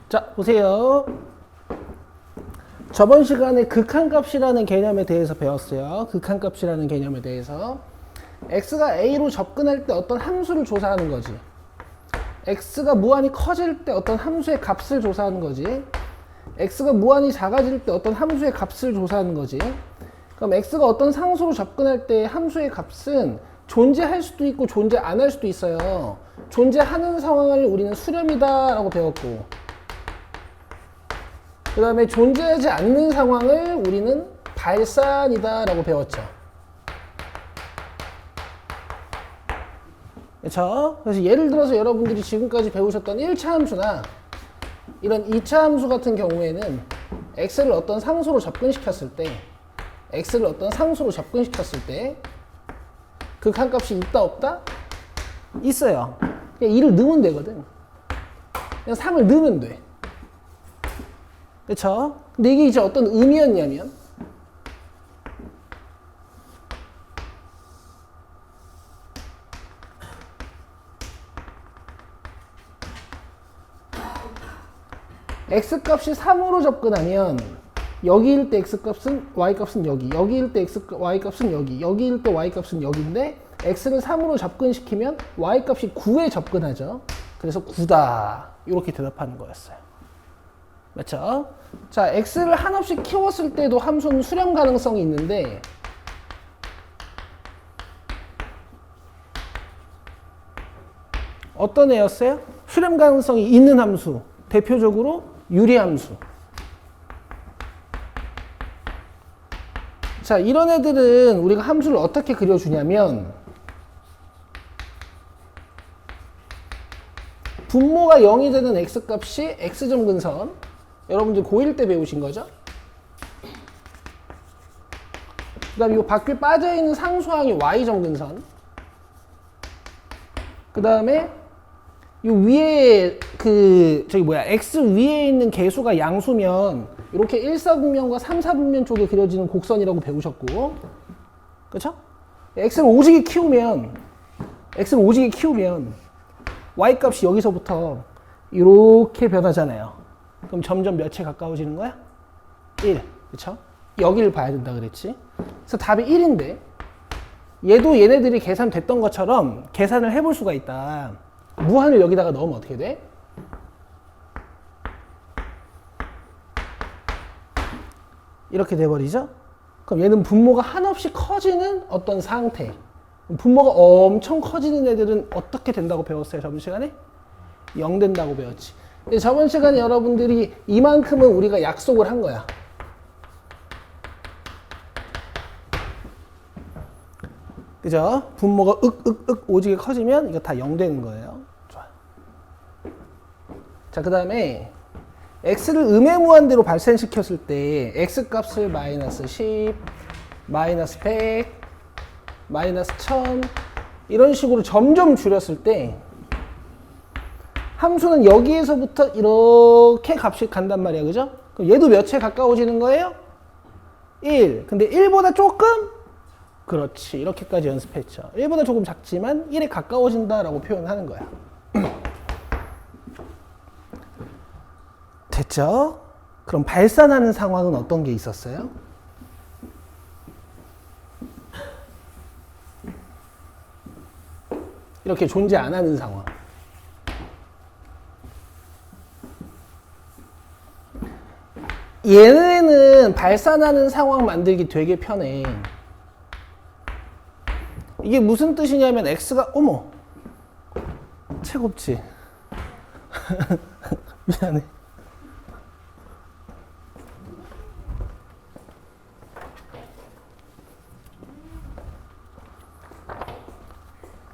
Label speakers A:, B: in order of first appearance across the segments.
A: 자, 보세요. 저번 시간에 극한값이라는 개념에 대해서 배웠어요. 극한값이라는 개념에 대해서. x가 a로 접근할 때 어떤 함수를 조사하는 거지. x가 무한히 커질 때 어떤 함수의 값을 조사하는 거지. x가 무한히 작아질 때 어떤 함수의 값을 조사하는 거지. 그럼 x가 어떤 상수로 접근할 때 함수의 값은 존재할 수도 있고 존재 안 할 수도 있어요. 존재하는 상황을 우리는 수렴이다 라고 배웠고, 그 다음에 존재하지 않는 상황을 우리는 발산이다 라고 배웠죠. 그렇죠? 그래서 예를 들어서 여러분들이 지금까지 배우셨던 1차 함수나 이런 2차 함수 같은 경우에는 x를 어떤 상수로 접근시켰을 때 극한값이 있다 없다? 있어요. 그냥 2를 넣으면 되거든. 그냥 3을 넣으면 돼. 그쵸? 근데 이게 이제 어떤 의미였냐면, x값이 3으로 접근하면 여기일 때 x값은 y값은 여기, 여기일 때 y값은 여기, 여기일 때 y값은 여기인데 x를 3으로 접근시키면 y값이 9에 접근하죠. 그래서 9다 이렇게 대답하는 거였어요. 맞죠? 자, x를 한없이 키웠을 때도 함수는 수렴 가능성이 있는데, 어떤 애였어요? 수렴 가능성이 있는 함수, 대표적으로 유리함수. 자, 이런 애들은 우리가 함수를 어떻게 그려주냐면, 분모가 0이 되는 x값이 x점 근선, 여러분들 고1 때 배우신 거죠? 그 다음에 이 밖에 빠져있는 상수항이 y점 근선, 그 다음에 이 위에 x 위에 있는 개수가 양수면 이렇게 1사분면과 3사분면 쪽에 그려지는 곡선이라고 배우셨고, 그쵸? x를 오지게 키우면 y값이 여기서부터 이렇게 변하잖아요. 그럼 점점 몇에 가까워지는 거야? 1. 그쵸? 여기를 봐야 된다 그랬지? 그래서 답이 1인데, 얘도 얘네들이 계산됐던 것처럼 계산을 해볼 수가 있다. 무한을 여기다가 넣으면 어떻게 돼? 이렇게 돼버리죠? 그럼 얘는 분모가 한없이 커지는 어떤 상태. 분모가 엄청 커지는 애들은 어떻게 된다고 배웠어요? 저번 시간에? 0 된다고 배웠지. 저번 시간에 여러분들이 이만큼은 우리가 약속을 한 거야. 그죠? 분모가 오지게 커지면 이거 다 0 되는 거예요. 좋아. 자, 그 다음에 x를 음의 무한대로 발생시켰을 때 x값을 마이너스 10, 마이너스 100, 마이너스 1000 이런 식으로 점점 줄였을 때 함수는 여기에서부터 이렇게 값이 간단 말이야. 그죠? 그럼 얘도 몇에 가까워지는 거예요? 1. 근데 1보다 조금? 그렇지. 이렇게까지 연습했죠. 1보다 조금 작지만 1에 가까워진다라고 표현하는 거야. 됐죠? 그럼 발산하는 상황은 어떤 게 있었어요? 이렇게 존재 안 하는 상황. 얘네는 발산하는 상황 만들기 되게 편해. 이게 무슨 뜻이냐면 x가 어머 책 없지. 미안해.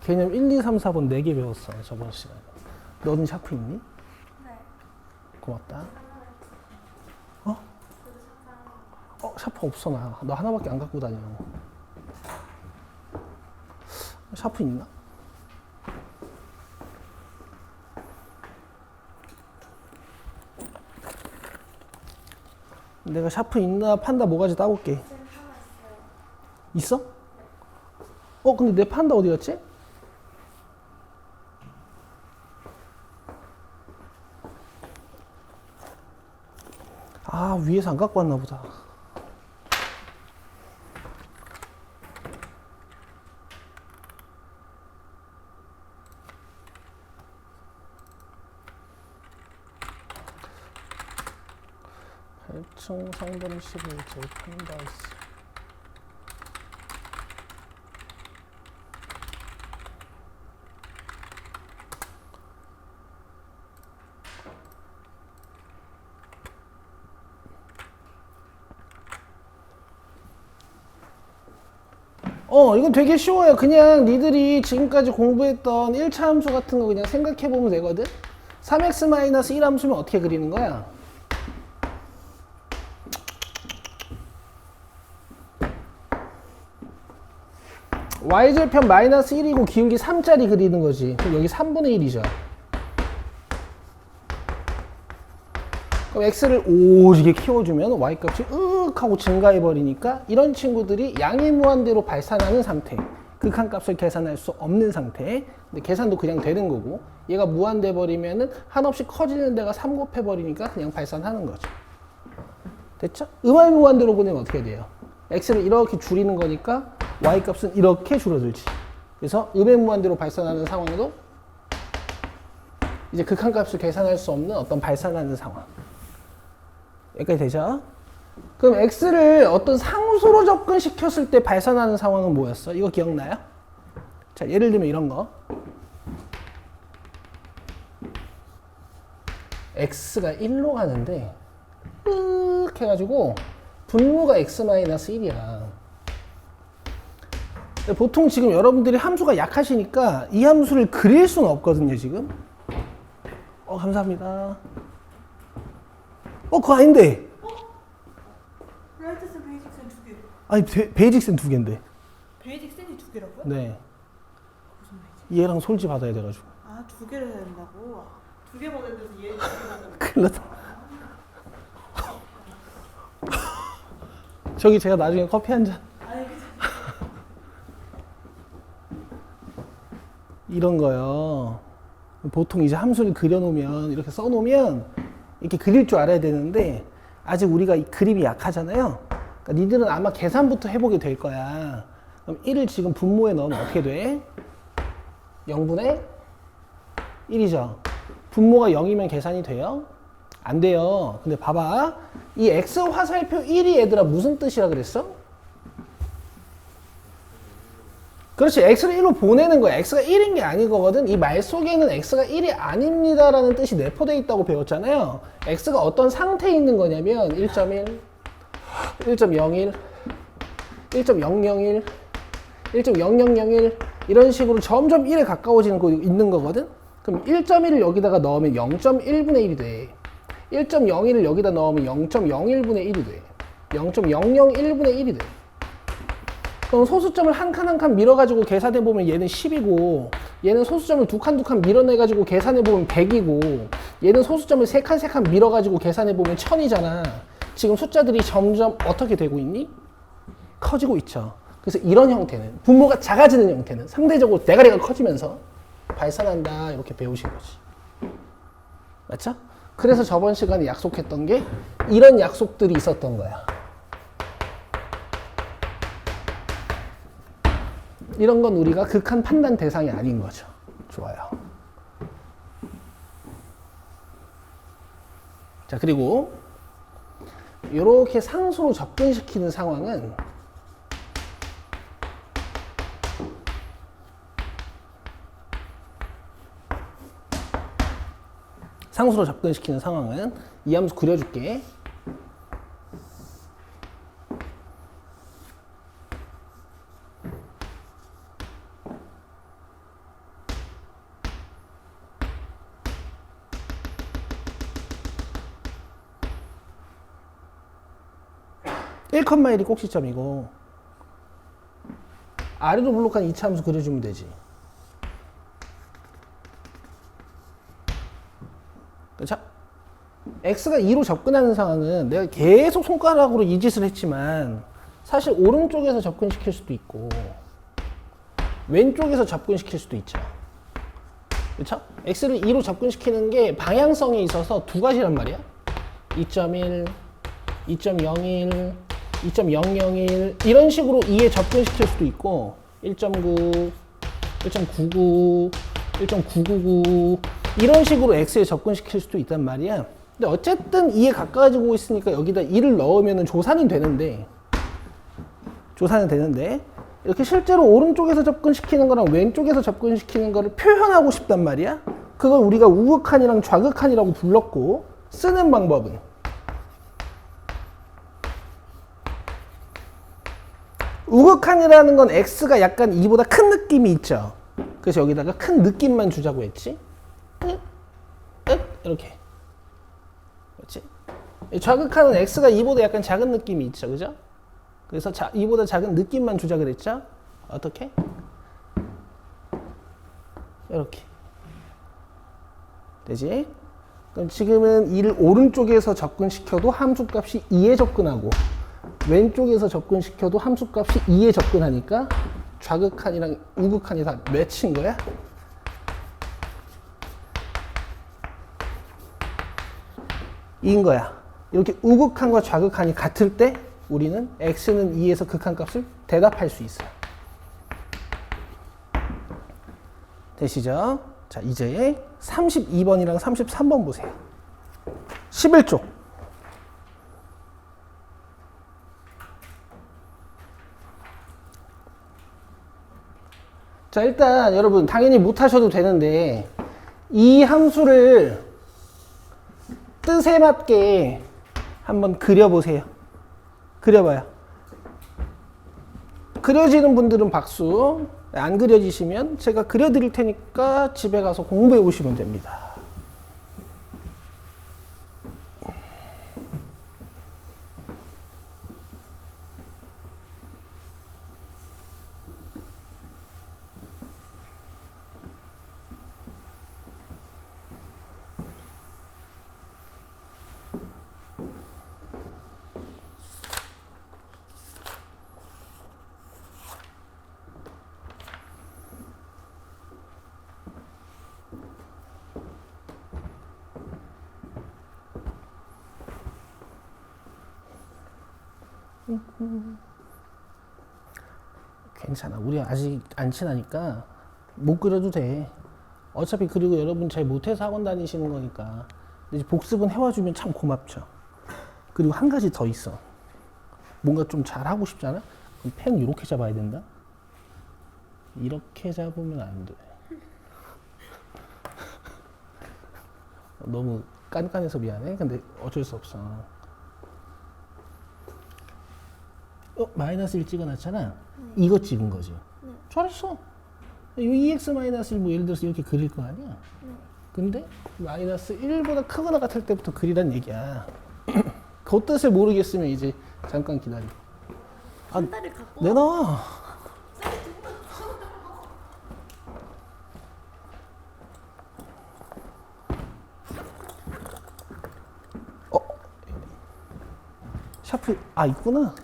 A: 개념 1, 2, 3, 4번 4개 배웠어 저번 시간에. 너는 샤프 있니?
B: 네.
A: 고맙다. 샤프 없어. 너 하나밖에 안 갖고 다녀. 샤프 있나? 내가 샤프 있나 판다 모가지 따올게. 있어? 근데 내 판다 어디 갔지? 아, 위에서 안 갖고 왔나 보다. 층 상분 11제 판다이스. 이건 되게 쉬워요. 그냥 니들이 지금까지 공부했던 1차 함수 같은 거 그냥 생각해보면 되거든. 3x-1 함수면 어떻게 그리는 거야? y절편 마이너스 1이고 기울기 3짜리 그리는 거지. 그럼 여기 3분의 1이죠. 그럼 x를 오지게 키워주면 y값이 으윽 하고 증가해버리니까 이런 친구들이 양의 무한대로 발산하는 상태. 극한값을 계산할 수 없는 상태. 근데 계산도 그냥 되는 거고, 얘가 무한돼 버리면은 한없이 커지는 데가 3 곱해버리니까 그냥 발산하는 거죠. 됐죠? 음의 무한대로 보내면 어떻게 돼요? x를 이렇게 줄이는 거니까 y값은 이렇게 줄어들지. 그래서 음의 무한대로 발산하는 상황도 이제 극한값을 계산할 수 없는 어떤 발산하는 상황. 여기까지 되죠? 그럼 x를 어떤 상수로 접근시켰을 때 발산하는 상황은 뭐였어? 이거 기억나요? 자, 예를 들면 이런 거. x가 1로 가는데 으윽 해가지고 분모가 x-1이야. 보통 지금 여러분들이 함수가 약하시니까 이 함수를 그릴 수는 없거든요, 지금. 감사합니다. 그거 아닌데.
B: 라이트슨 베이직슨 2개.
A: 아니, 베이직센 2개인데.
B: 베이직슨이 2개라고요?
A: 네.
B: 무슨 말이지?
A: 얘랑 솔지 받아야 돼가지고.
B: 아, 2개를 해야 된다고? 2개 보냈는데서 얘 2개 보냈는데.
A: 큰일 났다. 저기 제가 나중에 커피 한 잔.
B: 아니, 그치.
A: 이런 거요. 보통 이제 함수를 그려놓으면, 이렇게 써놓으면, 이렇게 그릴 줄 알아야 되는데, 아직 우리가 이 그림이 약하잖아요. 그러니까 니들은 아마 계산부터 해보게 될 거야. 그럼 1을 지금 분모에 넣으면 어떻게 돼? 0분의 1이죠. 분모가 0이면 계산이 돼요? 안 돼요. 근데 봐봐. 이 x 화살표 1이 얘들아 무슨 뜻이라 그랬어? 그렇지. x를 1로 보내는 거야. x가 1인 게 아니거든. 이 말 속에는 x가 1이 아닙니다라는 뜻이 내포되어 있다고 배웠잖아요. x가 어떤 상태에 있는 거냐면 1.1, 1.01, 1.001, 1.0001 이런 식으로 점점 1에 가까워지는 거 있는 거거든. 그럼 1.1을 여기다가 넣으면 0.1분의 1이 돼. 1.01을 여기다 넣으면 0.01분의 1이 돼. 0.001분의 1이 돼. 그럼 소수점을 한 칸 한 칸 밀어가지고 계산해보면 얘는 10이고, 얘는 소수점을 두 칸 두 칸 밀어내가지고 계산해보면 100이고, 얘는 소수점을 세 칸 세 칸 밀어가지고 계산해보면 1000이잖아. 지금 숫자들이 점점 어떻게 되고 있니? 커지고 있죠. 그래서 이런 형태는, 분모가 작아지는 형태는 상대적으로 대가리가 커지면서 발산한다. 이렇게 배우신 거지. 맞죠? 그래서 저번 시간에 약속했던 게 이런 약속들이 있었던 거야. 이런 건 우리가 극한 판단 대상이 아닌 거죠. 좋아요. 자, 그리고 이렇게 상수로 접근시키는 상황은 이 함수 그려줄게. (1, 1이) 꼭지점이고 아래로 블록한 2차 함수 그려주면 되지. 자, x가 2로 접근하는 상황은 내가 계속 손가락으로 이 짓을 했지만 사실 오른쪽에서 접근시킬 수도 있고 왼쪽에서 접근시킬 수도 있죠. 그렇죠? x를 2로 접근시키는 게 방향성에 있어서 두 가지란 말이야. 2.1, 2.01, 2.001 이런 식으로 2에 접근시킬 수도 있고 1.9, 1.99, 1.999 이런 식으로 x에 접근시킬 수도 있단 말이야. 근데 어쨌든 2에 가까워지고 있으니까 여기다 2를 넣으면 조사는 되는데 이렇게 실제로 오른쪽에서 접근시키는 거랑 왼쪽에서 접근시키는 거를 표현하고 싶단 말이야. 그걸 우리가 우극한이랑 좌극한이라고 불렀고 쓰는 방법은 우극한이라는 건 x가 약간 2보다 큰 느낌이 있죠. 그래서 여기다가 큰 느낌만 주자고 했지. 이렇게. 그렇지? 좌극한은 x가 2보다 약간 작은 느낌이 있죠. 그죠? 그래서 2보다 작은 느낌만 주자 그랬죠? 어떻게? 이렇게. 되지? 그럼 지금은 2를 오른쪽에서 접근시켜도 함수값이 2에 접근하고 왼쪽에서 접근시켜도 함수값이 2에 접근하니까 좌극한이랑 우극한이 다 맺힌 거야? 이인 거야. 이렇게 우극한과 좌극한이 같을 때 우리는 x는 2에서 극한값을 대답할 수 있어요. 되시죠? 자, 이제 32번이랑 33번 보세요. 11쪽. 자, 일단 여러분 당연히 못하셔도 되는데 이 함수를 뜻에 맞게 한번 그려보세요. 그려봐요. 그려지는 분들은 박수, 안 그려지시면 제가 그려드릴 테니까 집에 가서 공부해 오시면 됩니다. 괜찮아. 우리 아직 안 친하니까 못 그려도 돼. 어차피 그리고 여러분 잘 못해서 학원 다니시는 거니까. 근데 이제 복습은 해와주면 참 고맙죠. 그리고 한 가지 더 있어. 뭔가 좀 잘하고 싶잖아? 그럼 펜 이렇게 잡아야 된다? 이렇게 잡으면 안 돼. 너무 깐깐해서 미안해. 근데 어쩔 수 없어. 마이너스 1 찍어놨잖아. 이거 찍은 거지. 잘했어. 이 EX-1을 뭐 예를 들어서 이렇게 그릴 거 아니야. 근데 마이너스 1보다 크거나 같을 때부터 그리란 얘기야. 그 뜻을 모르겠으면 이제 잠깐 기다려.
B: 한 달을 갖고
A: 내놔. 샤프 있구나.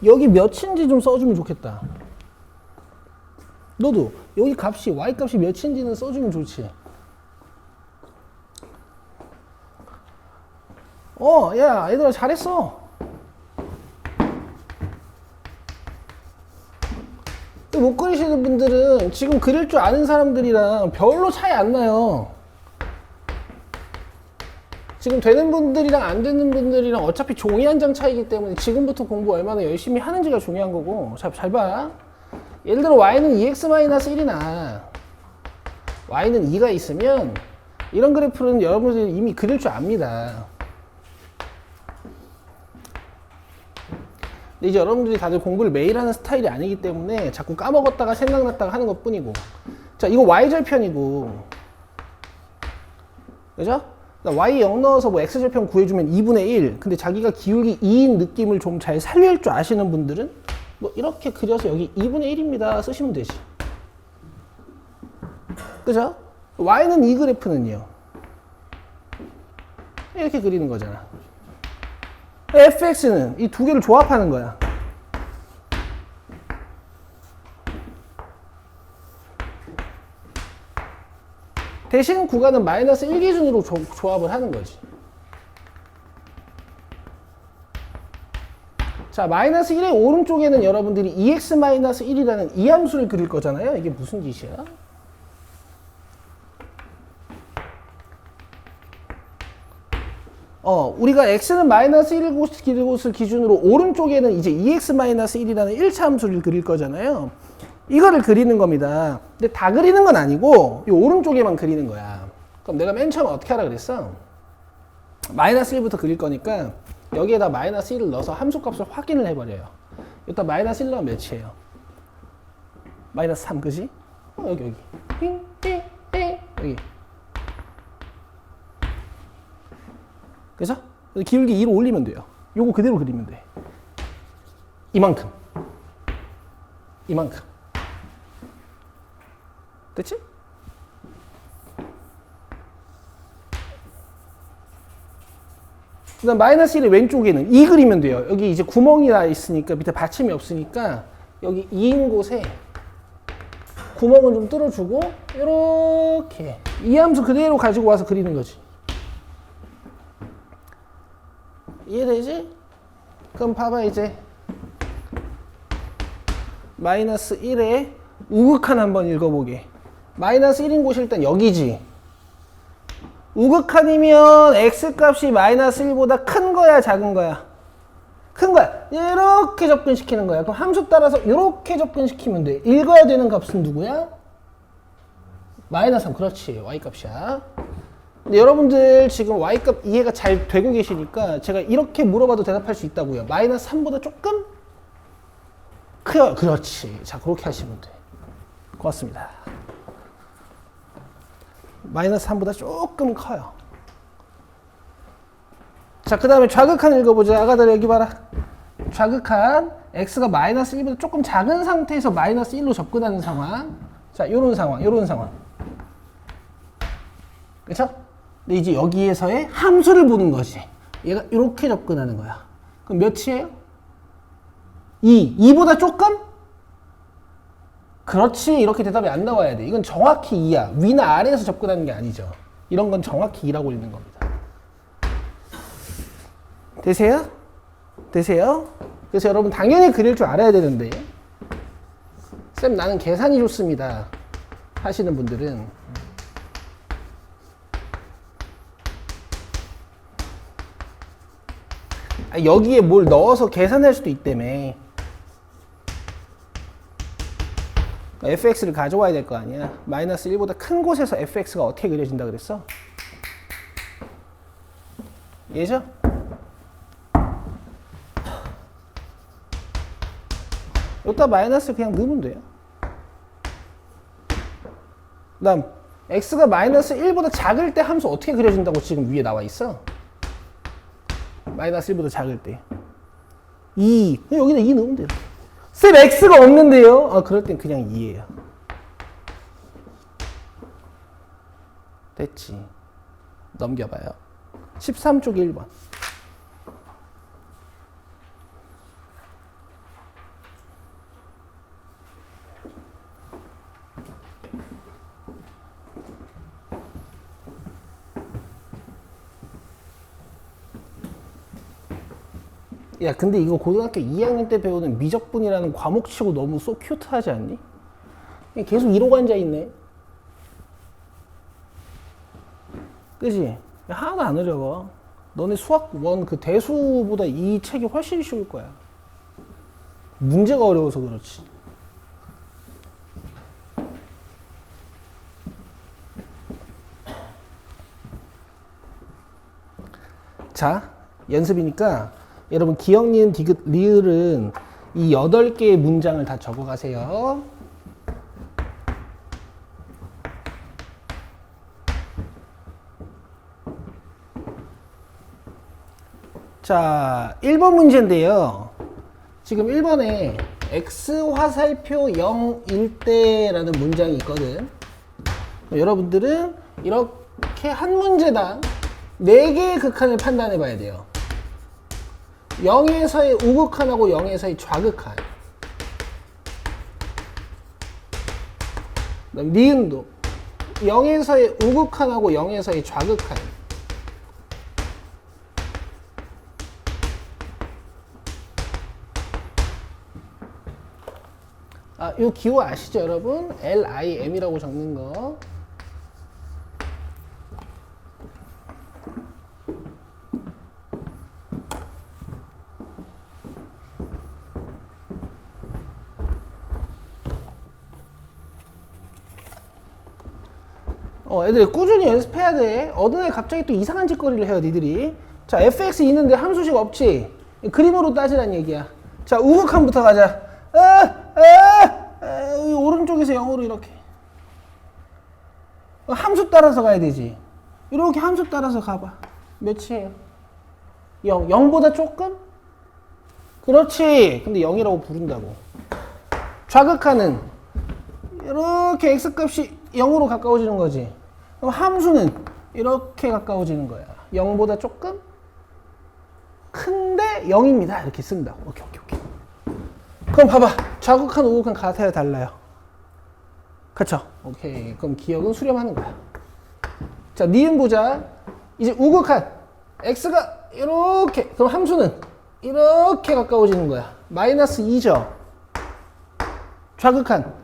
A: 여기 몇인지 좀 써주면 좋겠다. 너도 여기 값이 y 값이 몇인지는 써주면 좋지. 야, 얘들아 잘했어. 못 그리시는 분들은 지금 그릴 줄 아는 사람들이랑 별로 차이 안 나요. 지금 되는 분들이랑 안 되는 분들이랑 어차피 종이 한 장 차이기 때문에 지금부터 공부 얼마나 열심히 하는지가 중요한 거고. 자, 잘 봐. 예를 들어 y는 2x-1이나 y는 2가 있으면 이런 그래프는 여러분들이 이미 그릴 줄 압니다. 근데 이제 여러분들이 다들 공부를 매일 하는 스타일이 아니기 때문에 자꾸 까먹었다가 생각났다가 하는 것 뿐이고. 자, 이거 y절편이고. 그죠? y 0 넣어서 뭐 x절편 구해주면 2분의 1. 근데 자기가 기울기 2인 느낌을 좀 잘 살릴 줄 아시는 분들은 뭐 이렇게 그려서 여기 2분의 1입니다 쓰시면 되지. 그죠? y는 이 그래프는요. 이렇게 그리는 거잖아. fx는 이 두 개를 조합하는 거야. 대신 구간은 마이너스 1 기준으로 조합을 하는 거지. 자, 마이너스 1의 오른쪽에는 여러분들이 2x-1이라는 이 함수를 그릴 거잖아요. 이게 무슨 짓이야? 우리가 x는 마이너스 1곳을 기준으로 오른쪽에는 이제 2x-1이라는 1차 함수를 그릴 거잖아요. 이거를 그리는 겁니다. 근데 다 그리는 건 아니고 이 오른쪽에만 그리는 거야. 그럼 내가 맨 처음에 어떻게 하라 그랬어? 마이너스 1부터 그릴 거니까 여기에다 마이너스 1을 넣어서 함수값을 확인을 해버려요. 여기다 마이너스 1 넣으면 몇이에요? 마이너스 3, 그지? 여기. 여기. 그죠? 기울기 2로 올리면 돼요. 요거 그대로 그리면 돼. 이만큼. 됐지? 그 다음 마이너스 1의 왼쪽에는 2 그리면 돼요. 여기 이제 구멍이 나 있으니까 밑에 받침이 없으니까 여기 2인 곳에 구멍을 좀 뚫어주고 이렇게 이 함수 그대로 가지고 와서 그리는 거지. 이해되지? 그럼 봐봐 이제 마이너스 1의 우극한 한번 읽어보게. 마이너스 1인 곳이 일단 여기지. 우극한이면 x값이 마이너스 1보다 큰 거야 작은 거야? 큰 거야. 이렇게 접근시키는 거야. 그럼 함수 따라서 이렇게 접근시키면 돼. 읽어야 되는 값은 누구야? 마이너스 3. 그렇지. y값이야. 근데 여러분들 지금 y값 이해가 잘 되고 계시니까 제가 이렇게 물어봐도 대답할 수 있다고요. 마이너스 3보다 조금 커요. 그렇지. 자, 그렇게 하시면 돼. 고맙습니다. 마이너스 3보다 조금 커요. 자, 그 다음에 좌극한 읽어보자. 아가들 여기 봐라. 좌극한 x가 마이너스 1보다 조금 작은 상태에서 마이너스 1로 접근하는 상황. 자, 요런 상황. 그쵸? 근데 이제 여기에서의 함수를 보는 거지. 얘가 이렇게 접근하는 거야. 그럼 몇이에요? 2보다 조금? 그렇지. 이렇게 대답이 안 나와야 돼. 이건 정확히 2야. 위나 아래에서 접근하는 게 아니죠. 이런 건 정확히 2라고 읽는 겁니다. 되세요? 그래서 여러분 당연히 그릴 줄 알아야 되는데 쌤 나는 계산이 좋습니다 하시는 분들은 여기에 뭘 넣어서 계산할 수도 있다며. fx를 가져와야 될 거 아니야. 마이너스 1보다 큰 곳에서 fx가 어떻게 그려진다 그랬어? 얘죠? 여기다 마이너스 그냥 넣으면 돼요. 그 다음 x가 마이너스 1보다 작을 때 함수 어떻게 그려진다고 지금 위에 나와 있어? 마이너스 1보다 작을 때 2. 여기다 2 넣으면 돼요. 쌤 x가 없는데요? 그럴 땐 그냥 2예요. 됐지. 넘겨봐요. 13쪽에 1번. 야, 근데 이거 고등학교 2학년 때 배우는 미적분이라는 과목치고 너무 소 큐트하지 않니? 계속 이러고 앉아있네. 그지? 하나도 안 어려워. 너네 수학 1 그 대수보다 이 책이 훨씬 쉬울 거야. 문제가 어려워서 그렇지. 자, 연습이니까 여러분 기억, 니은, 디귿, 리을은 이 8개의 문장을 다 적어가세요. 자, 1번 문제인데요. 지금 1번에 x 화살표 0일 때라는 문장이 있거든. 여러분들은 이렇게 한 문제당 4개의 극한을 판단해 봐야 돼요. 0에서의 우극한하고 0에서의 좌극한. 그다음 니은도 0에서의 우극한하고 0에서의 좌극한. 아, 요 기호 아시죠, 여러분? LIM이라고 적는 거. 애들이 꾸준히 연습해야 돼. 어느 날 갑자기 또 이상한 짓거리를 해요, 니들이. 자, fx 있는데 함수식 없지? 그림으로 따지란 얘기야. 자, 우극한부터 가자. 오른쪽에서 0으로 이렇게. 함수 따라서 가야 되지. 이렇게 함수 따라서 가봐. 몇이에요? 0. 0보다 조금? 그렇지. 근데 0이라고 부른다고. 좌극한은 이렇게 x값이 0으로 가까워지는 거지. 그럼 함수는 이렇게 가까워지는 거야. 0보다 조금 큰데 0입니다. 이렇게 쓴다고. 오케이. 그럼 봐봐. 좌극한, 우극한 같아요, 달라요? 그쵸? 오케이. 그럼 기억은 수렴하는 거야. 자, 니은 보자. 이제 우극한. x가 이렇게. 그럼 함수는 이렇게 가까워지는 거야. 마이너스 2죠. 좌극한.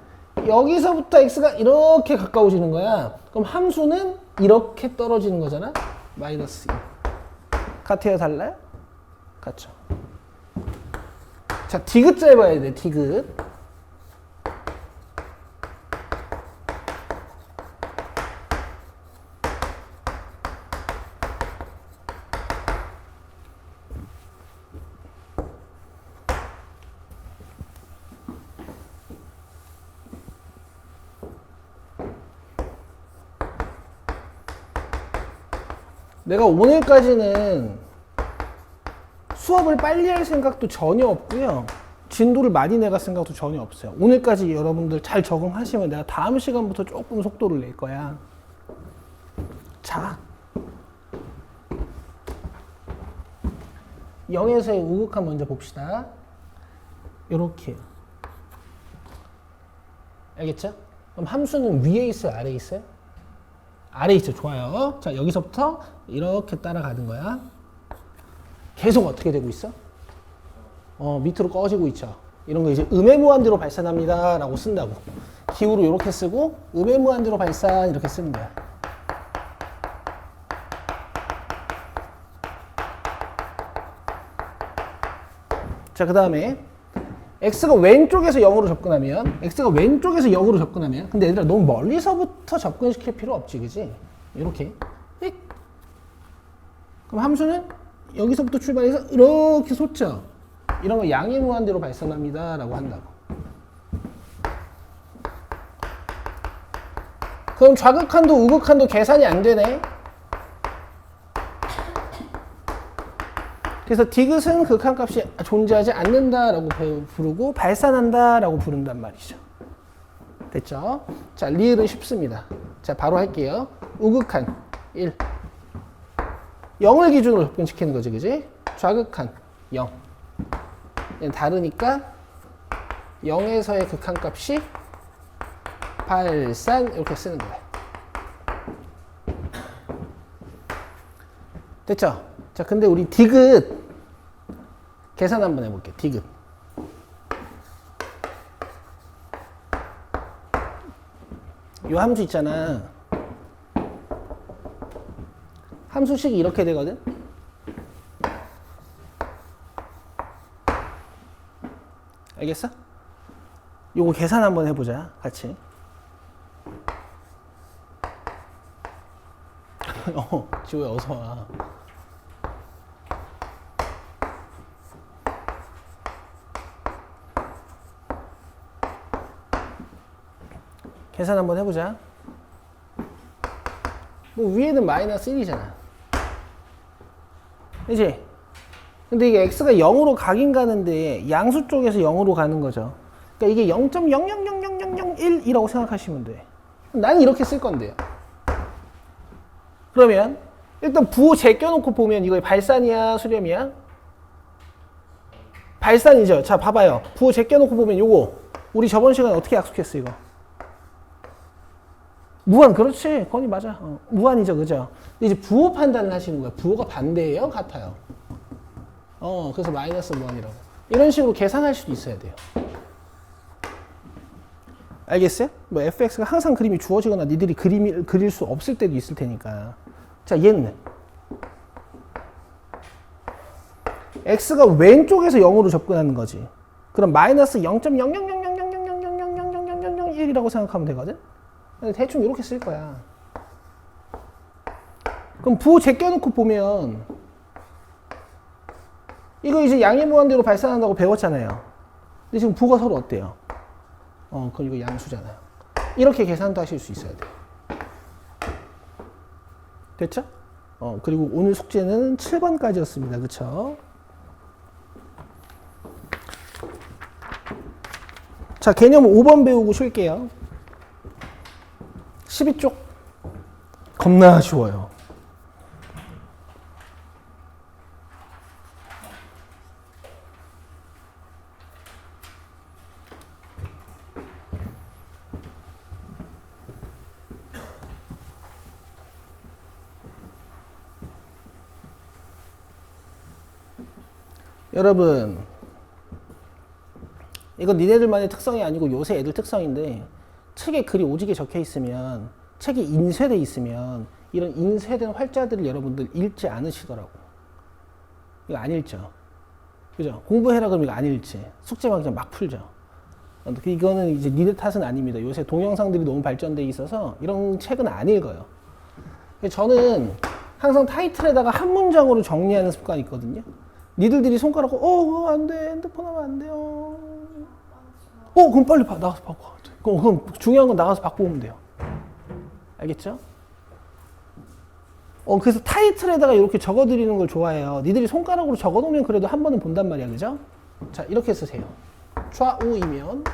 A: 여기서부터 x가 이렇게 가까워지는 거야. 그럼 함수는 이렇게 떨어지는 거잖아. 마이너스 2. 같아요, 달라요? 같죠. 자, 디귿자 해봐야 돼, 디귿. 내가 오늘까지는 수업을 빨리 할 생각도 전혀 없고요. 진도를 많이 내갈 생각도 전혀 없어요. 오늘까지 여러분들 잘 적응하시면 내가 다음 시간부터 조금 속도를 낼 거야. 자, 0에서의 우극한 먼저 봅시다. 요렇게. 알겠죠? 그럼 함수는 위에 있어요? 아래에 있어요? 아래 있죠. 좋아요. 자, 여기서부터 이렇게 따라가는 거야. 계속 어떻게 되고 있어? 밑으로 꺼지고 있죠. 이런 거 이제 음의 무한대로 발산합니다 라고 쓴다고. 기호로 이렇게 쓰고 음의 무한대로 발산 이렇게 쓰는 거야. 자, 그 다음에 x가 왼쪽에서 0으로 접근하면 근데 얘들아 너무 멀리서부터 접근시킬 필요 없지, 그지? 이렇게 그럼 함수는 여기서부터 출발해서 이렇게 솟죠. 이런 거 양의 무한대로 발산합니다 라고 한다고. 그럼 좌극한도 우극한도 계산이 안 되네. 그래서 디귿은 극한값이 존재하지 않는다라고 부르고 발산한다라고 부른단 말이죠. 됐죠? 자, 리을은 쉽습니다. 자, 바로 할게요. 우극한 1. 0을 기준으로 접근시키는 거지, 그지? 좌극한 0. 얘는 다르니까 0에서의 극한값이 발산 이렇게 쓰는 거예요. 됐죠? 자, 근데 우리 디귿 계산 한번 해볼게요. 디귿. 요 함수 있잖아. 함수식이 이렇게 되거든. 알겠어? 요거 계산 한번 해보자. 같이. 지호야 어서 와. 계산 한번 해보자. 뭐 위에는 마이너스 1이잖아. 그치? 근데 이게 x가 0으로 가긴 가는데 양수 쪽에서 0으로 가는 거죠. 그러니까 이게 0.000001이라고 생각하시면 돼. 나는 이렇게 쓸 건데요. 그러면 일단 부호 제껴놓고 보면 이거 발산이야 수렴이야? 발산이죠. 자 봐봐요. 부호 제껴놓고 보면 요거 우리 저번 시간에 어떻게 약속했어 이거? 무한. 그렇지. 건이 맞아. 무한이죠. 그죠? 근데 이제 부호 판단을 하시는 거야. 부호가 반대예요? 같아요? 그래서 마이너스 무한이라고. 이런 식으로 계산할 수도 있어야 돼요. 알겠어요? 뭐 fx가 항상 그림이 주어지거나 니들이 그림을 그릴 수 없을 때도 있을 테니까. 자, 얘는 x가 왼쪽에서 0으로 접근하는 거지. 그럼 마이너스 0.0000000000001이라고 생각하면 되거든? 대충 이렇게 쓸 거야. 그럼 부호 제껴놓고 보면 이거 이제 양의 무한대로 발산한다고 배웠잖아요. 근데 지금 부호가 서로 어때요? 그럼 이거 양수잖아요. 이렇게 계산도 하실 수 있어야 돼요. 됐죠? 그리고 오늘 숙제는 7번까지였습니다. 그쵸? 자, 개념 5번 배우고 쉴게요. 12쪽. 겁나 쉬워요. 여러분, 이건 니네들만의 특성이 아니고 요새 애들 특성인데 책에 글이 오지게 적혀 있으면, 책이 인쇄돼 있으면 이런 인쇄된 활자들을 여러분들 읽지 않으시더라고. 이거 안 읽죠. 그죠? 공부해라 그러면 이거 안 읽지. 숙제만 그냥 막 풀죠. 이거는 이제 니네 탓은 아닙니다. 요새 동영상들이 너무 발전돼 있어서 이런 책은 안 읽어요. 저는 항상 타이틀에다가 한 문장으로 정리하는 습관이 있거든요. 니들이 손가락으로 그거 안 돼. 핸드폰 하면 안 돼요. 그럼 빨리 나가서 바꿔. 그럼 중요한 건 나가서 바꾸고 오면 돼요. 알겠죠? 그래서 타이틀에다가 이렇게 적어드리는 걸 좋아해요. 니들이 손가락으로 적어놓으면 그래도 한 번은 본단 말이야. 그죠? 자, 이렇게 쓰세요. 좌우이면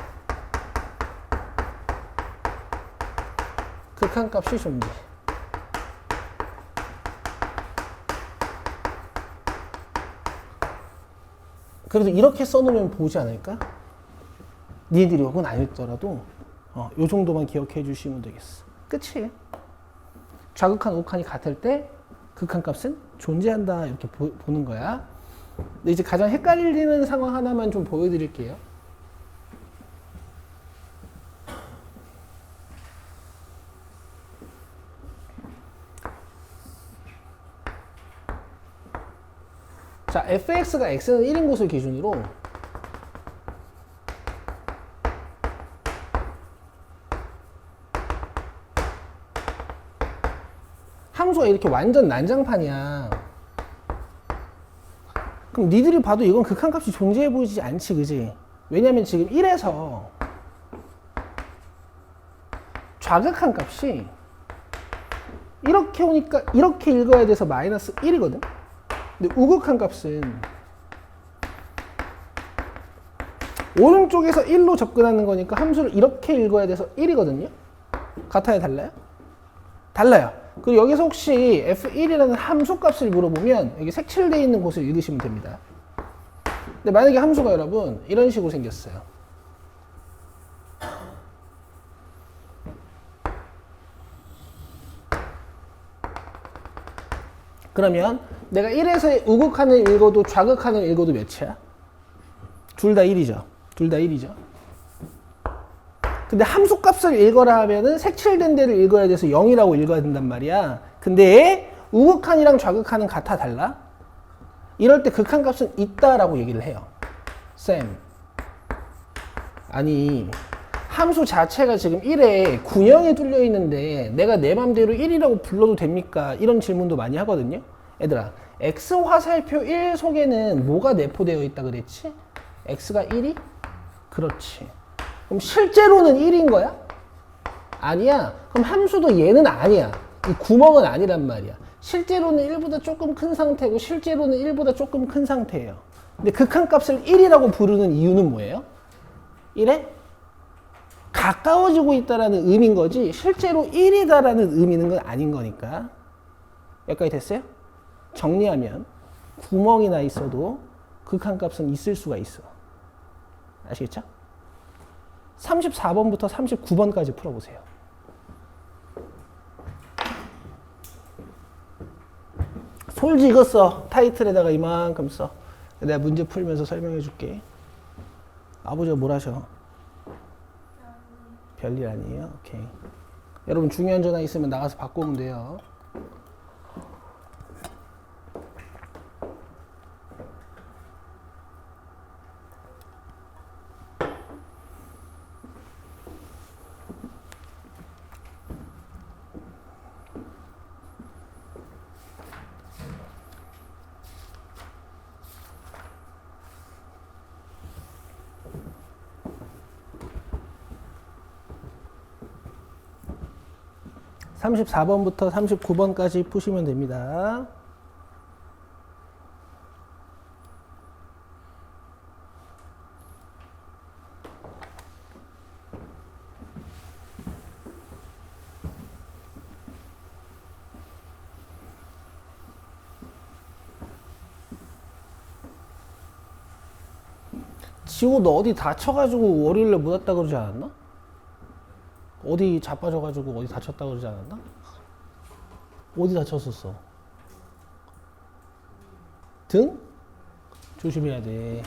A: 극한값이 존재. 그래도 이렇게 써놓으면 보지 않을까? 니들이 혹은 안 읽더라도 요 정도만 기억해 주시면 되겠어. 끝이에요. 좌극한 우극한이 같을 때 극한값은 존재한다 이렇게 보는 거야. 근데 이제 가장 헷갈리는 상황 하나만 좀 보여드릴게요. 자, fx가 x는 1인 곳을 기준으로 함수가 이렇게 완전 난장판이야. 그럼 니들이 봐도 이건 극한값이 존재해 보이지 않지, 그지? 왜냐면 지금 1에서 좌극한 값이 이렇게 오니까 이렇게 읽어야 돼서 마이너스 1이거든? 근데 우극한 값은 오른쪽에서 1로 접근하는 거니까 함수를 이렇게 읽어야 돼서 1이거든요? 같아요, 달라요? 달라요. 그리고 여기서 혹시 f1이라는 함수 값을 물어보면 여기 색칠되어 있는 곳을 읽으시면 됩니다. 근데 만약에 함수가 여러분 이런 식으로 생겼어요. 그러면 내가 1에서 우극한을 읽어도 좌극한을 읽어도 몇이야? 둘 다 1이죠. 둘 다 1이죠. 근데 함수 값을 읽어라 하면은 색칠된 데를 읽어야 돼서 0이라고 읽어야 된단 말이야. 근데 우극한이랑 좌극한은 같아 달라? 이럴 때 극한 값은 있다라고 얘기를 해요. 쌤. 아니 함수 자체가 지금 1에 군형에 뚫려 있는데 내가 내 맘대로 1이라고 불러도 됩니까? 이런 질문도 많이 하거든요. 얘들아, x 화살표 1 속에는 뭐가 내포되어 있다 그랬지? x가 1이? 그렇지. 그럼 실제로는 1인 거야? 아니야. 그럼 함수도 얘는 아니야. 이 구멍은 아니란 말이야. 실제로는 1보다 조금 큰 상태고 실제로는 1보다 조금 큰 상태예요. 근데 극한값을 1이라고 부르는 이유는 뭐예요? 1에 가까워지고 있다라는 의미인 거지 실제로 1이다라는 의미는 건 아닌 거니까. 여기까지 됐어요? 정리하면 구멍이 나 있어도 극한값은 있을 수가 있어. 아시겠죠? 34번부터 39번까지 풀어보세요. 솔직히 써. 타이틀에다가 이만큼 써. 내가 문제 풀면서 설명해 줄게. 아버지가 뭘 하셔? 별일 아니에요? 오케이. 여러분 중요한 전화 있으면 나가서 바꾸면 돼요. (34번부터) (39번까지) 푸시면 됩니다. 지호 너 어디 다쳐가지고 월요일에 못 왔다 그러지 않았나? 어디 자빠져가지고 어디 다쳤다 그러지 않았나? 어디 다쳤었어? 등? 조심해야 돼.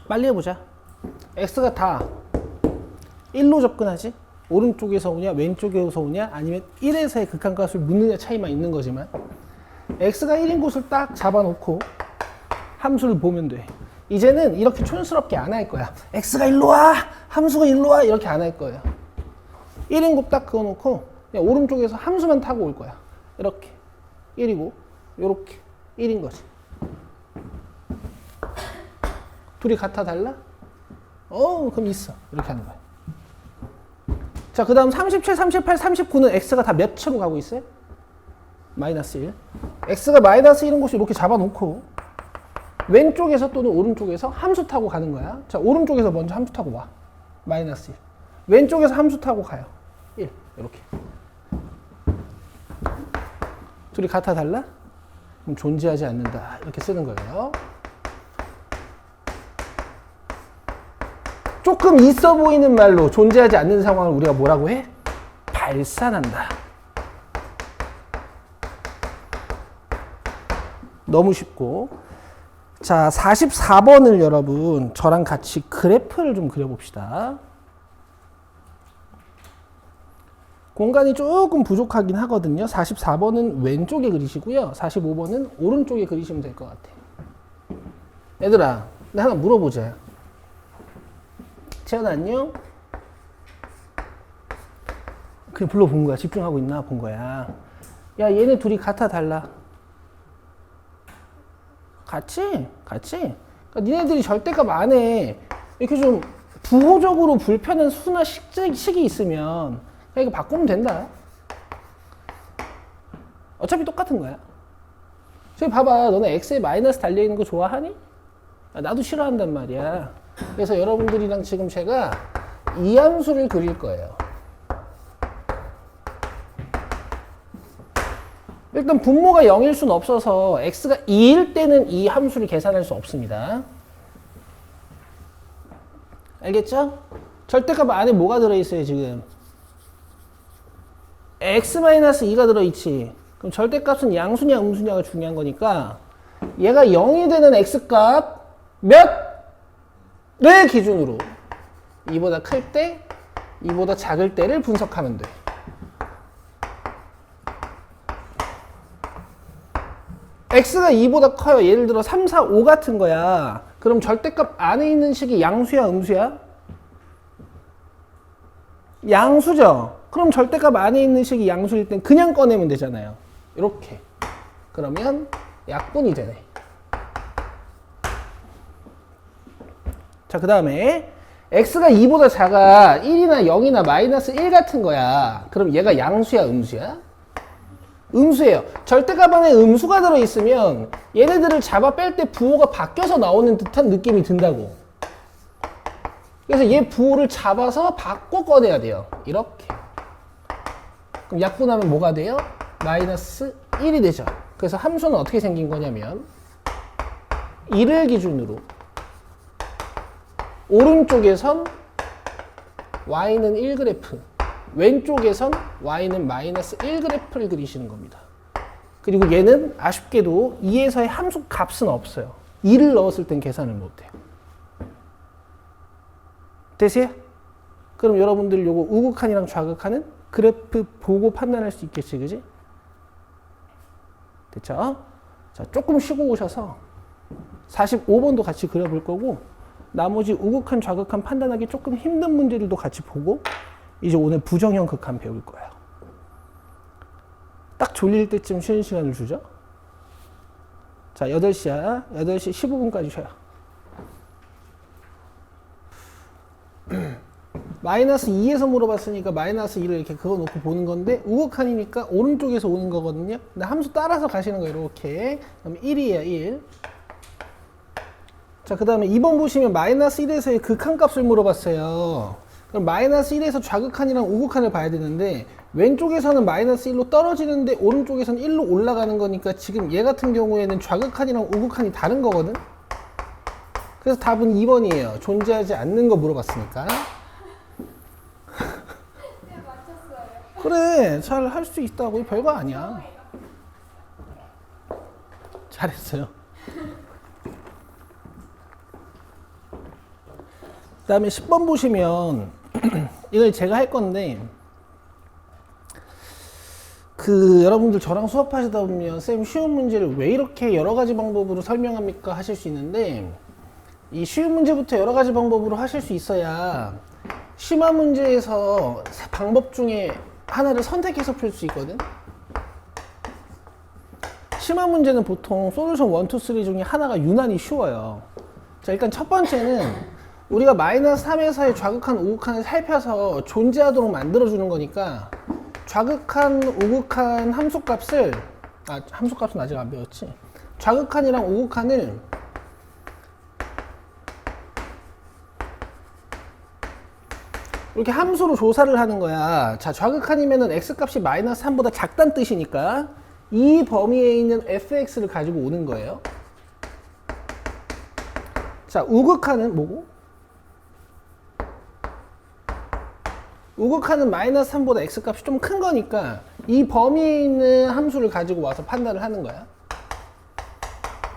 A: 빨리 해보자. x가 다 1로 접근하지? 오른쪽에서 오냐 왼쪽에서 오냐 아니면 1에서의 극한값을 묻느냐 차이만 있는 거지만 x가 1인 곳을 딱 잡아놓고 함수를 보면 돼. 이제는 이렇게 촌스럽게 안 할 거야. x가 일로 와 함수가 일로 와 이렇게 안 할 거예요. 1인 곳 딱 그어놓고 그냥 오른쪽에서 함수만 타고 올 거야. 이렇게 1이고 요렇게 1인 거지. 둘이 같아 달라? 그럼 있어. 이렇게 하는 거야. 자, 그 다음 37, 38, 39는 x가 다 몇 채로 가고 있어요? 마이너스 1. x가 마이너스 1인 곳이 이렇게 잡아놓고 왼쪽에서 또는 오른쪽에서 함수 타고 가는 거야. 자, 오른쪽에서 먼저 함수 타고 와. 마이너스 1. 왼쪽에서 함수 타고 가요. 1. 이렇게. 둘이 같아 달라? 그럼 존재하지 않는다. 이렇게 쓰는 거예요. 조금 있어 보이는 말로 존재하지 않는 상황을 우리가 뭐라고 해? 발산한다. 너무 쉽고. 자, 44번을 여러분 저랑 같이 그래프를 좀 그려봅시다. 공간이 조금 부족하긴 하거든요. 44번은 왼쪽에 그리시고요. 45번은 오른쪽에 그리시면 될 것 같아요. 얘들아, 나 하나 물어보자. 채연아 안녕? 그냥 불러본 거야. 집중하고 있나 본 거야. 야, 얘네 둘이 같아 달라? 같이? 그러니까 니네들이 절대값 안에 이렇게 좀 부호적으로 불편한 수나 식이 있으면 그냥 이거 바꾸면 된다. 어차피 똑같은 거야. 저기 봐봐. 너네 x에 마이너스 달려있는 거 좋아하니? 나도 싫어한단 말이야. 그래서 여러분들이랑 지금 제가 이 함수를 그릴 거예요. 일단 분모가 0일 수는 없어서 x가 2일 때는 이 함수를 계산할 수 없습니다. 알겠죠? 절대값 안에 뭐가 들어있어요 지금? x-2가 들어있지. 그럼 절대값은 양수냐 음수냐가 중요한 거니까 얘가 0이 되는 x값 몇을 기준으로 2보다 클 때, 2보다 작을 때를 분석하면 돼. x가 2보다 커요. 예를 들어 3, 4, 5 같은 거야. 그럼 절대값 안에 있는 식이 양수야 음수야? 양수죠. 그럼 절대값 안에 있는 식이 양수일 땐 그냥 꺼내면 되잖아요. 이렇게. 그러면 약분이 되네. 자, 그 다음에 x가 2보다 작아 1이나 0이나 마이너스 1 같은 거야. 그럼 얘가 양수야 음수야? 음수예요. 절대값 안에 음수가 들어있으면 얘네들을 잡아 뺄 때 부호가 바뀌어서 나오는 듯한 느낌이 든다고. 그래서 얘 부호를 잡아서 바꿔 꺼내야 돼요. 이렇게. 그럼 약분하면 뭐가 돼요? 마이너스 1이 되죠. 그래서 함수는 어떻게 생긴 거냐면 1을 기준으로 오른쪽에선 y는 1그래프, 왼쪽에선 y는 마이너스 1그래프를 그리시는 겁니다. 그리고 얘는 아쉽게도 2에서의 함수 값은 없어요. 2를 넣었을 땐 계산을 못해요. 됐어요? 그럼 여러분들 요거 우극한이랑 좌극한은 그래프 보고 판단할 수 있겠지, 그지? 됐죠? 자, 조금 쉬고 오셔서 45번도 같이 그려볼 거고, 나머지 우극한, 좌극한 판단하기 조금 힘든 문제들도 같이 보고, 이제 오늘 부정형 극한 배울 거예요. 딱 졸릴 때쯤 쉬는 시간을 주죠. 자, 8시야. 8시 15분까지 쉬어요. 마이너스 2에서 물어봤으니까 마이너스 2를 이렇게 그어 놓고 보는 건데, 우극한이니까 오른쪽에서 오는 거거든요. 근데 함수 따라서 가시는 거예요. 이렇게. 그럼 1이에요. 1. 자, 그 다음에 2번 보시면 마이너스 1에서의 극한값을 물어봤어요. 그럼 마이너스 1에서 좌극한이랑 우극한을 봐야 되는데, 왼쪽에서는 마이너스 1로 떨어지는데 오른쪽에서는 1로 올라가는 거니까 지금 얘 같은 경우에는 좌극한이랑 우극한이 다른 거거든. 그래서 답은 2번이에요. 존재하지 않는 거 물어봤으니까. 그래, 잘 할 수 있다고. 별거 아니야. 잘했어요. 그 다음에 10번 보시면 이걸 제가 할 건데, 여러분들 저랑 수업하시다 보면 쌤 쉬운 문제를 왜 이렇게 여러 가지 방법으로 설명합니까 하실 수 있는데, 이 쉬운 문제부터 여러 가지 방법으로 하실 수 있어야 심한 문제에서 방법 중에 하나를 선택해서 풀 수 있거든. 심한 문제는 보통 솔루션 1, 2, 3 중에 하나가 유난히 쉬워요. 자, 일단 첫 번째는 우리가 마이너스 3에서의 좌극한, 우극한을 살펴서 존재하도록 만들어주는 거니까 좌극한, 우극한 함수값을, 함수값은 아직 안 배웠지. 좌극한이랑 우극한을 이렇게 함수로 조사를 하는 거야. 자, 좌극한이면은 x값이 마이너스 3보다 작다는 뜻이니까 이 범위에 있는 fx를 가지고 오는 거예요. 자, 우극한은 뭐고? 우극한은 마이너스 3보다 x값이 좀 큰 거니까 이 범위에 있는 함수를 가지고 와서 판단을 하는 거야.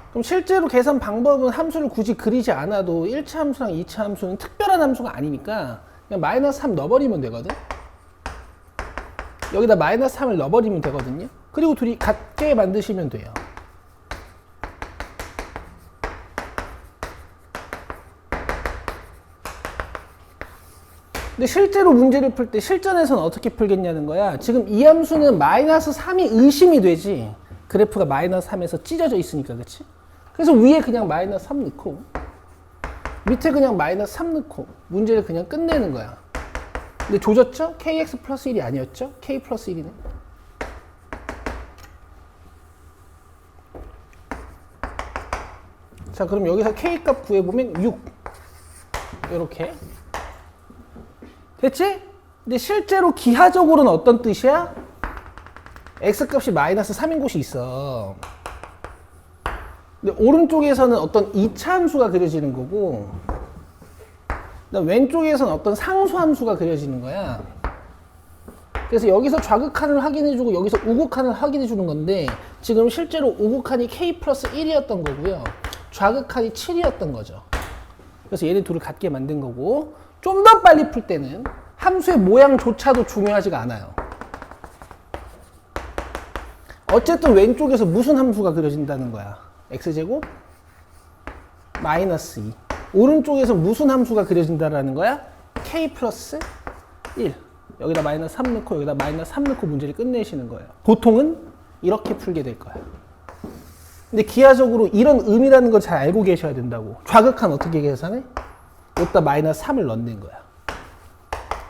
A: 그럼 실제로 계산 방법은 함수를 굳이 그리지 않아도 1차 함수랑 2차 함수는 특별한 함수가 아니니까 그냥 마이너스 3 넣어버리면 되거든. 여기다 마이너스 3을 넣어버리면 되거든요. 그리고 둘이 같게 만드시면 돼요. 근데 실제로 문제를 풀 때 실전에서는 어떻게 풀겠냐는 거야. 지금 이 함수는 마이너스 3이 의심이 되지. 그래프가 마이너스 3에서 찢어져 있으니까, 그치? 그래서 위에 그냥 마이너스 3 넣고 밑에 그냥 마이너스 3 넣고 문제를 그냥 끝내는 거야. 근데 조졌죠? kx 플러스 1이 아니었죠? k 플러스 1이네. 자, 그럼 여기서 k 값 구해보면 6. 이렇게. 됐지? 근데 실제로 기하적으로는 어떤 뜻이야? x값이 마이너스 3인 곳이 있어. 근데 오른쪽에서는 어떤 2차 함수가 그려지는 거고, 왼쪽에서는 어떤 상수 함수가 그려지는 거야. 그래서 여기서 좌극한을 확인해주고 여기서 우극한을 확인해주는 건데 지금 실제로 우극한이 k 플러스 1이었던 거고요. 좌극한이 7이었던 거죠. 그래서 얘네 둘을 같게 만든 거고 좀 더 빨리 풀 때는 함수의 모양조차도 중요하지가 않아요. 어쨌든 왼쪽에서 무슨 함수가 그려진다는 거야? x제곱 마이너스 2. 오른쪽에서 무슨 함수가 그려진다라는 거야? k 플러스 1. 여기다 마이너스 3 넣고 여기다 마이너스 3 넣고 문제를 끝내시는 거예요. 보통은 이렇게 풀게 될 거야. 근데 기하적으로 이런 의미라는 걸 잘 알고 계셔야 된다고. 좌극한 어떻게 계산해? 여기다 마이너스 3을 넣는 거야.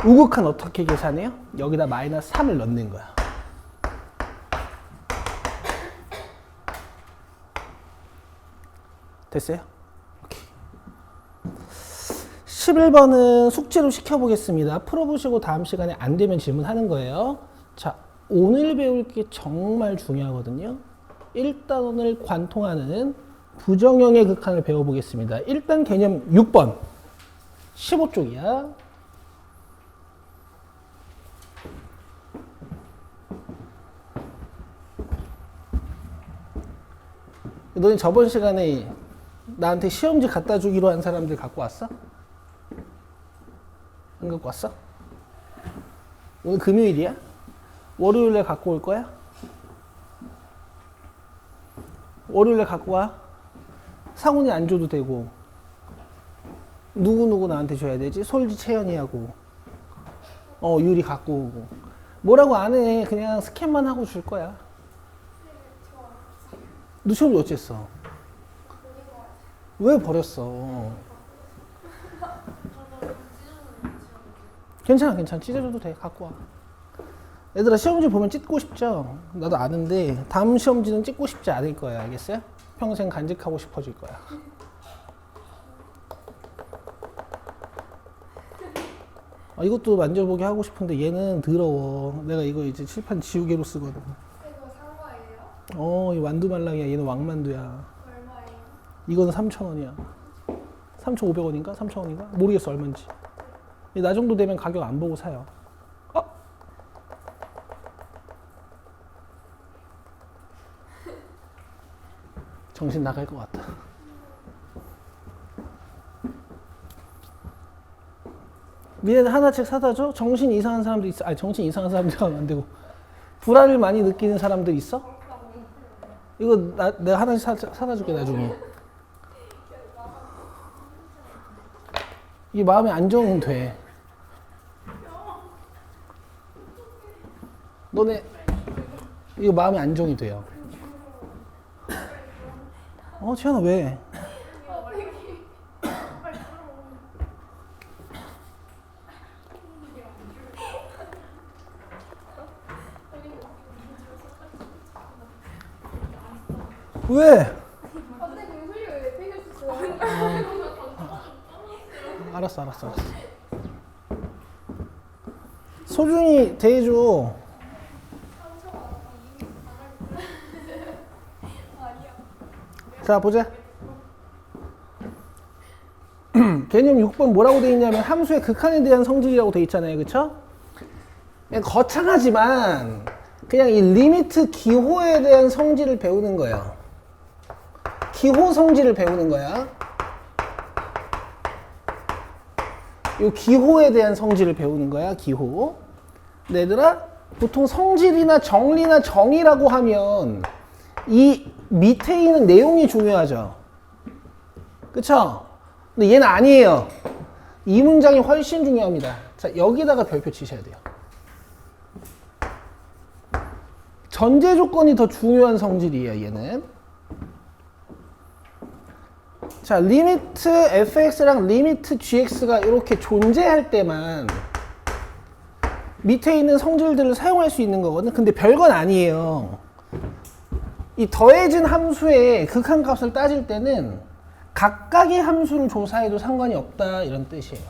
A: 우극한 어떻게 계산해요? 여기다 마이너스 3을 넣는 거야. 됐어요? 오케이. 11번은 숙제로 시켜보겠습니다. 풀어보시고 다음 시간에 안 되면 질문하는 거예요. 자, 오늘 배울 게 정말 중요하거든요. 일단원을 관통하는 부정형의 극한을 배워보겠습니다. 일단 개념 6번 15쪽이야. 너네 저번 시간에 나한테 시험지 갖다 주기로 한 사람들 갖고 왔어? 안 갖고 왔어? 오늘 금요일이야? 월요일에 갖고 올 거야? 월요일에 갖고 와? 상훈이 안 줘도 되고 누구 나한테 줘야 되지? 솔지 채연이하고 유리 갖고 오고 뭐라고 안 해. 그냥 스캔만 하고 줄 거야. 너 시험지 어쨌어? 왜 버렸어? 괜찮아. 찢어줘도 돼. 갖고 와. 얘들아 시험지 보면 찢고 싶죠? 나도 아는데 다음 시험지는 찢고 싶지 않을 거야. 알겠어요? 평생 간직하고 싶어질 거야. 이것도 만져보게 하고 싶은데 얘는 더러워. 내가 이거 이제 칠판 지우개로 쓰거든.
C: 이거 산 거예요?
A: 이 완두말랑이야. 얘는 왕만두야.
C: 얼마예요?
A: 이거는 3,000원이야. 3,500원인가? 3,000원인가? 모르겠어 얼마인지. 나 정도 되면 가격 안 보고 사요. 정신 나갈 것 같다. 니네 하나씩 사다 줘? 정신 이상한 사람들 있어? 정신 이상한 사람들 하면 안 되고 불안을 많이 느끼는 사람들 있어? 이거 내가 하나씩 사다 줄게 나중에. 이게 마음의 안정은 돼. 너네 이거 마음의 안정이 돼요. 채연아 왜? 왜?
C: 선생님 소리가 왜 팽개쳤어요?
A: 알았어. 소중히 대해줘. 자 보자. 개념 6번 뭐라고 되어 있냐면 함수의 극한에 대한 성질이라고 되어 있잖아요. 그쵸? 그냥 거창하지만 그냥 이 리미트 기호에 대한 성질을 배우는 거예요. 기호 성질을 배우는 거야. 이 기호에 대한 성질을 배우는 거야. 기호. 근데 얘들아 보통 성질이나 정리나 정의라고 하면 이 밑에 있는 내용이 중요하죠. 그쵸? 근데 얘는 아니에요. 이 문장이 훨씬 중요합니다. 자, 여기다가 별표 치셔야 돼요. 전제 조건이 더 중요한 성질이에요, 얘는. 자, 리미트 fx랑 리미트 gx가 이렇게 존재할 때만 밑에 있는 성질들을 사용할 수 있는 거거든. 근데 별건 아니에요. 이 더해진 함수의 극한값을 따질 때는 각각의 함수를 조사해도 상관이 없다 이런 뜻이에요.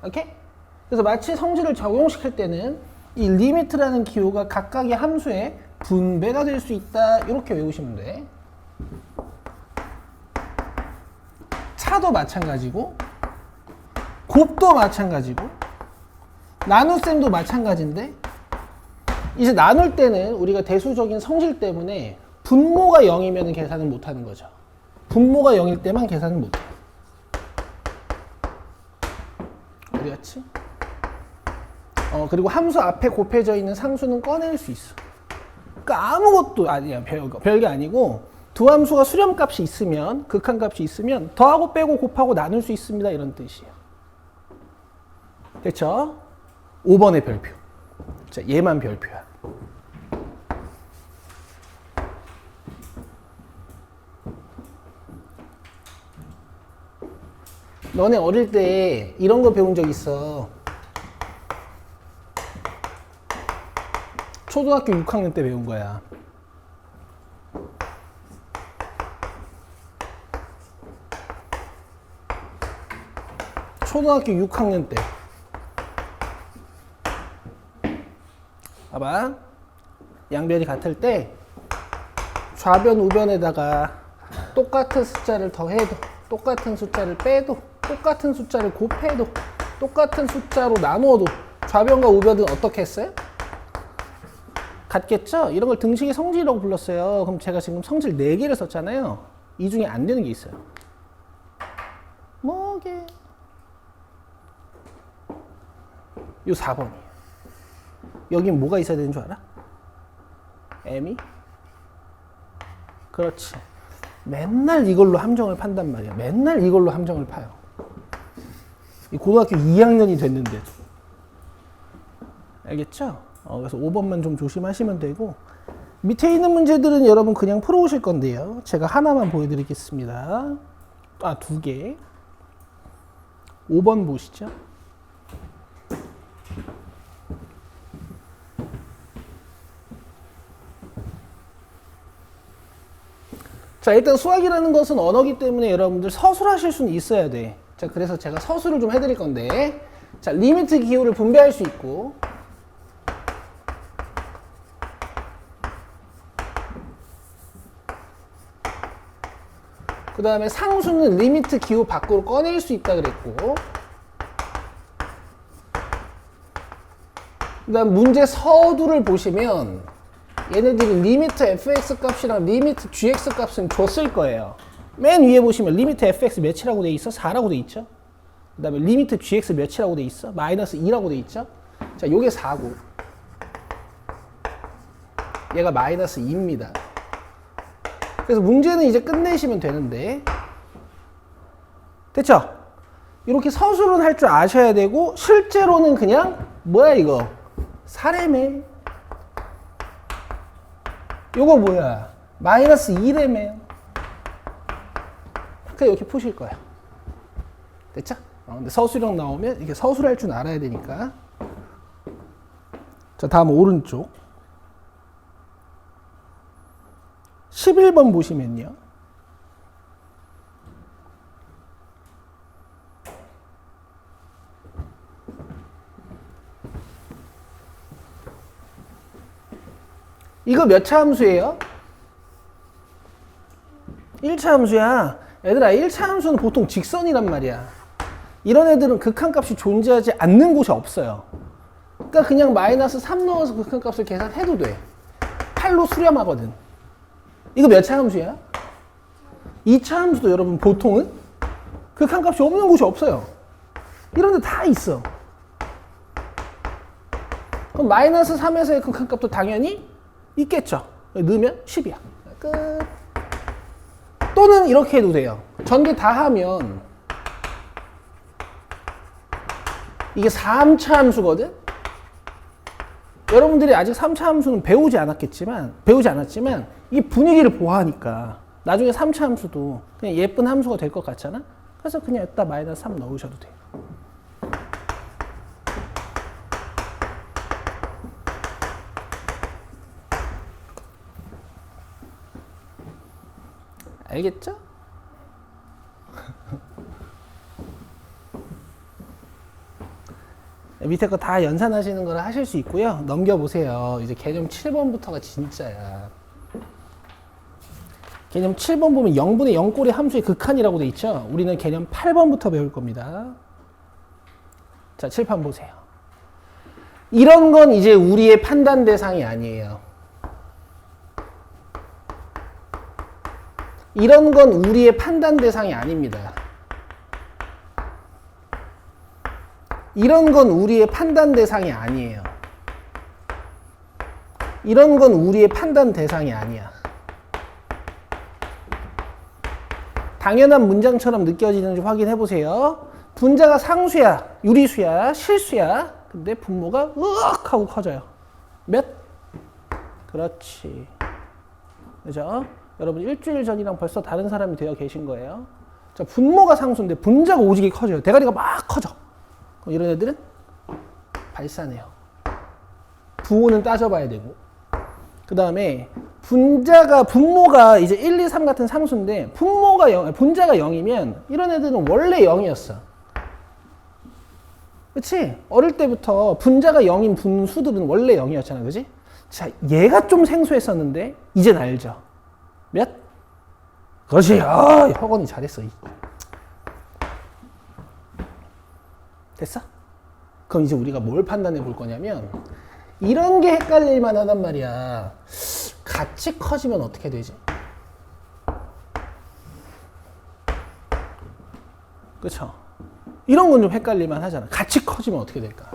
A: 오케이? 그래서 마치 성질을 적용시킬 때는 이 리미트라는 기호가 각각의 함수의 분배가 될 수 있다 이렇게 외우시면 돼. 차도 마찬가지고 곱도 마찬가지고 나눗셈도 마찬가지인데 이제 나눌 때는 우리가 대수적인 성질 때문에 분모가 0이면 계산을 못하는 거죠. 분모가 0일 때만 계산을 못해요. 어디 갔지? 그리고 함수 앞에 곱해져 있는 상수는 꺼낼 수 있어. 그러니까 아무것도 아니야. 별게 아니고 두 함수가 수렴값이 있으면, 극한값이 있으면 더하고 빼고 곱하고 나눌 수 있습니다. 이런 뜻이에요. 됐죠? 5번의 별표. 자, 얘만 별표야. 너네 어릴 때 이런 거 배운 적 있어. 초등학교 6학년 때 배운 거야. 초등학교 6학년 때. 봐봐. 양변이 같을 때 좌변 우변에다가 똑같은 숫자를 더해도 똑같은 숫자를 빼도 똑같은 숫자를 곱해도 똑같은 숫자로 나누어도 좌변과 우변은 어떻게 했어요? 같겠죠? 이런 걸 등식의 성질이라고 불렀어요. 그럼 제가 지금 성질 4개를 썼잖아요. 이 중에 안 되는 게 있어요. 뭐게? 요 4번이에요. 여긴 뭐가 있어야 되는 줄 알아? m이? 그렇지. 맨날 이걸로 함정을 판단 말이야. 맨날 이걸로 함정을 파요. 이 고등학교 2학년이 됐는데도. 알겠죠? 그래서 5번만 좀 조심하시면 되고 밑에 있는 문제들은 여러분 그냥 풀어오실 건데요. 제가 하나만 보여드리겠습니다. 2개. 5번 보시죠. 자, 일단 수학이라는 것은 언어기 때문에 여러분들 서술하실 수는 있어야 돼. 자, 그래서 제가 서술을 좀 해드릴 건데, 자, 리미트 기호를 분배할 수 있고, 그 다음에 상수는 리미트 기호 밖으로 꺼낼 수 있다 그랬고, 그 다음 문제 서두를 보시면 얘네들이 리미트 fx 값이랑 리미트 gx 값은 줬을 거예요. 맨 위에 보시면 리미트 fx 몇이라고 돼 있어? 4라고 돼 있죠? 그 다음에 리미트 gx 몇이라고 돼 있어? 마이너스 2라고 돼 있죠? 자, 요게 4고 얘가 마이너스 2입니다. 그래서 문제는 이제 끝내시면 되는데, 됐죠? 이렇게 서술은 할 줄 아셔야 되고 실제로는 그냥 뭐야 이거? 사례매. 요거 뭐야? 마이너스 2래매요. 그러니까 이렇게 푸실 거야. 됐죠? 근데 서술형 나오면 이렇게 서술할 줄 알아야 되니까. 자, 다음 오른쪽 11번 보시면요. 이거 몇 차 함수예요? 1차 함수야. 얘들아, 1차 함수는 보통 직선이란 말이야. 이런 애들은 극한값이 존재하지 않는 곳이 없어요. 그러니까 그냥 마이너스 3 넣어서 극한값을 계산해도 돼. 8로 수렴하거든. 이거 몇 차 함수야? 2차 함수도 여러분 보통은 극한값이 없는 곳이 없어요. 이런 데 다 있어. 그럼 마이너스 3에서의 극한값도 당연히 있겠죠. 넣으면 10이야. 끝. 또는 이렇게 해도 돼요. 전개 다 하면 이게 3차 함수거든. 여러분들이 아직 3차 함수는 배우지 않았지만 이 분위기를 보호하니까 나중에 3차 함수도 그냥 예쁜 함수가 될 것 같잖아. 그래서 그냥 여기다 마이너스 3 넣으셔도 돼요. 알겠죠? 밑에 거 다 연산하시는 거를 하실 수 있고요. 넘겨보세요. 이제 개념 7번부터가 진짜야. 개념 7번 보면 0분의 0꼴의 함수의 극한이라고 돼 있죠? 우리는 개념 8번부터 배울 겁니다. 자, 칠판 보세요. 이런 건 이제 우리의 판단 대상이 아니에요. 이런 건 우리의 판단 대상이 아닙니다. 이런 건 우리의 판단 대상이 아니에요. 이런 건 우리의 판단 대상이 아니야. 당연한 문장처럼 느껴지는지 확인해 보세요. 분자가 상수야, 유리수야, 실수야. 근데 분모가 으악 하고 커져요. 몇? 그렇지. 그죠? 여러분 일주일 전이랑 벌써 다른 사람이 되어 계신 거예요. 자, 분모가 상수인데 분자가 오지게 커져요. 대가리가 막 커져. 그럼 이런 애들은 발산해요. 부호는 따져봐야 되고. 그 다음에 분모가 이제 1, 2, 3 같은 상수인데 분자가 0이면 이런 애들은 원래 0이었어. 그치? 어릴 때부터 분자가 0인 분수들은 원래 0이었잖아. 그지? 자, 얘가 좀 생소했었는데 이젠 알죠. 몇? 그렇지. 아, 혁원이 잘했어. 됐어? 그럼 이제 우리가 뭘 판단해 볼 거냐면 이런 게 헷갈릴 만하단 말이야. 같이 커지면 어떻게 되지? 그쵸? 이런 건 좀 헷갈릴 만하잖아. 같이 커지면 어떻게 될까?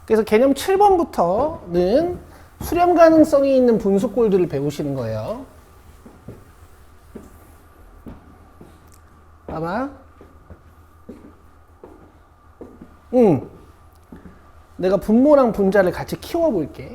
A: 그래서 개념 7번부터는 수렴 가능성이 있는 분수꼴들을 배우시는 거예요. 봐봐. 내가 분모랑 분자를 같이 키워볼게.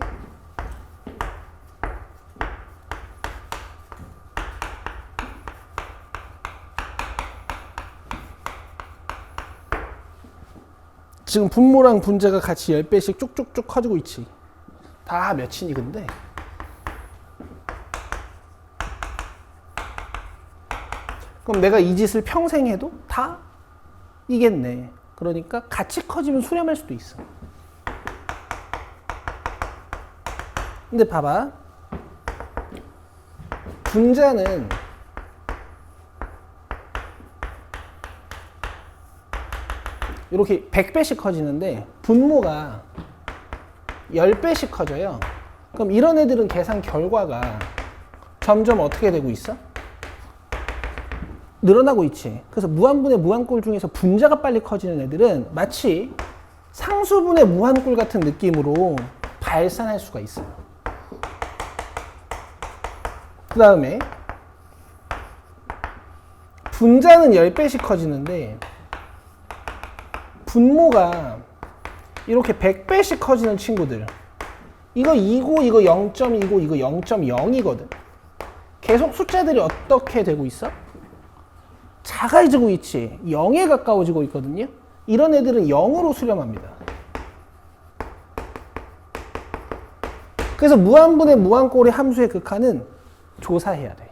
A: 지금 분모랑 분자가 같이 10배씩 쭉쭉쭉 커지고 있지. 다 몇이니 근데? 그럼 내가 이 짓을 평생 해도 다 이겠네. 그러니까 같이 커지면 수렴할 수도 있어. 근데 봐봐. 분자는 이렇게 100배씩 커지는데 분모가 10배씩 커져요. 그럼 이런 애들은 계산 결과가 점점 어떻게 되고 있어? 늘어나고 있지. 그래서 무한분의 무한꼴 중에서 분자가 빨리 커지는 애들은 마치 상수분의 무한꼴 같은 느낌으로 발산할 수가 있어요. 그 다음에 분자는 10배씩 커지는데 분모가 이렇게 100배씩 커지는 친구들, 이거 2고 이거 0.2고 이거 0.0이거든. 계속 숫자들이 어떻게 되고 있어? 작아지고 있지. 0에 가까워지고 있거든요. 이런 애들은 0으로 수렴합니다. 그래서 무한분의 무한꼴의 함수의 극한은 조사해야 돼.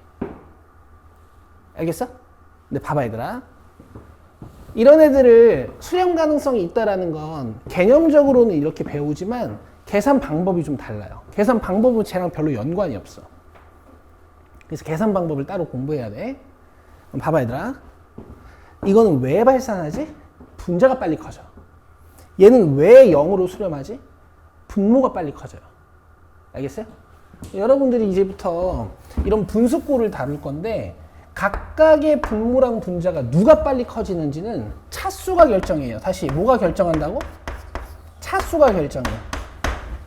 A: 알겠어? 근데 봐봐 얘들아. 이런 애들을 수렴 가능성이 있다라는 건 개념적으로는 이렇게 배우지만 계산 방법이 좀 달라요. 계산 방법은 쟤랑 별로 연관이 없어. 그래서 계산 방법을 따로 공부해야 돼. 그럼 봐봐 얘들아. 이거는 왜 발산하지? 분자가 빨리 커져. 얘는 왜 0으로 수렴하지? 분모가 빨리 커져요. 알겠어요? 여러분들이 이제부터 이런 분수꼴을 다룰 건데 각각의 분모랑 분자가 누가 빨리 커지는지는 차수가 결정해요. 다시 뭐가 결정한다고? 차수가 결정해.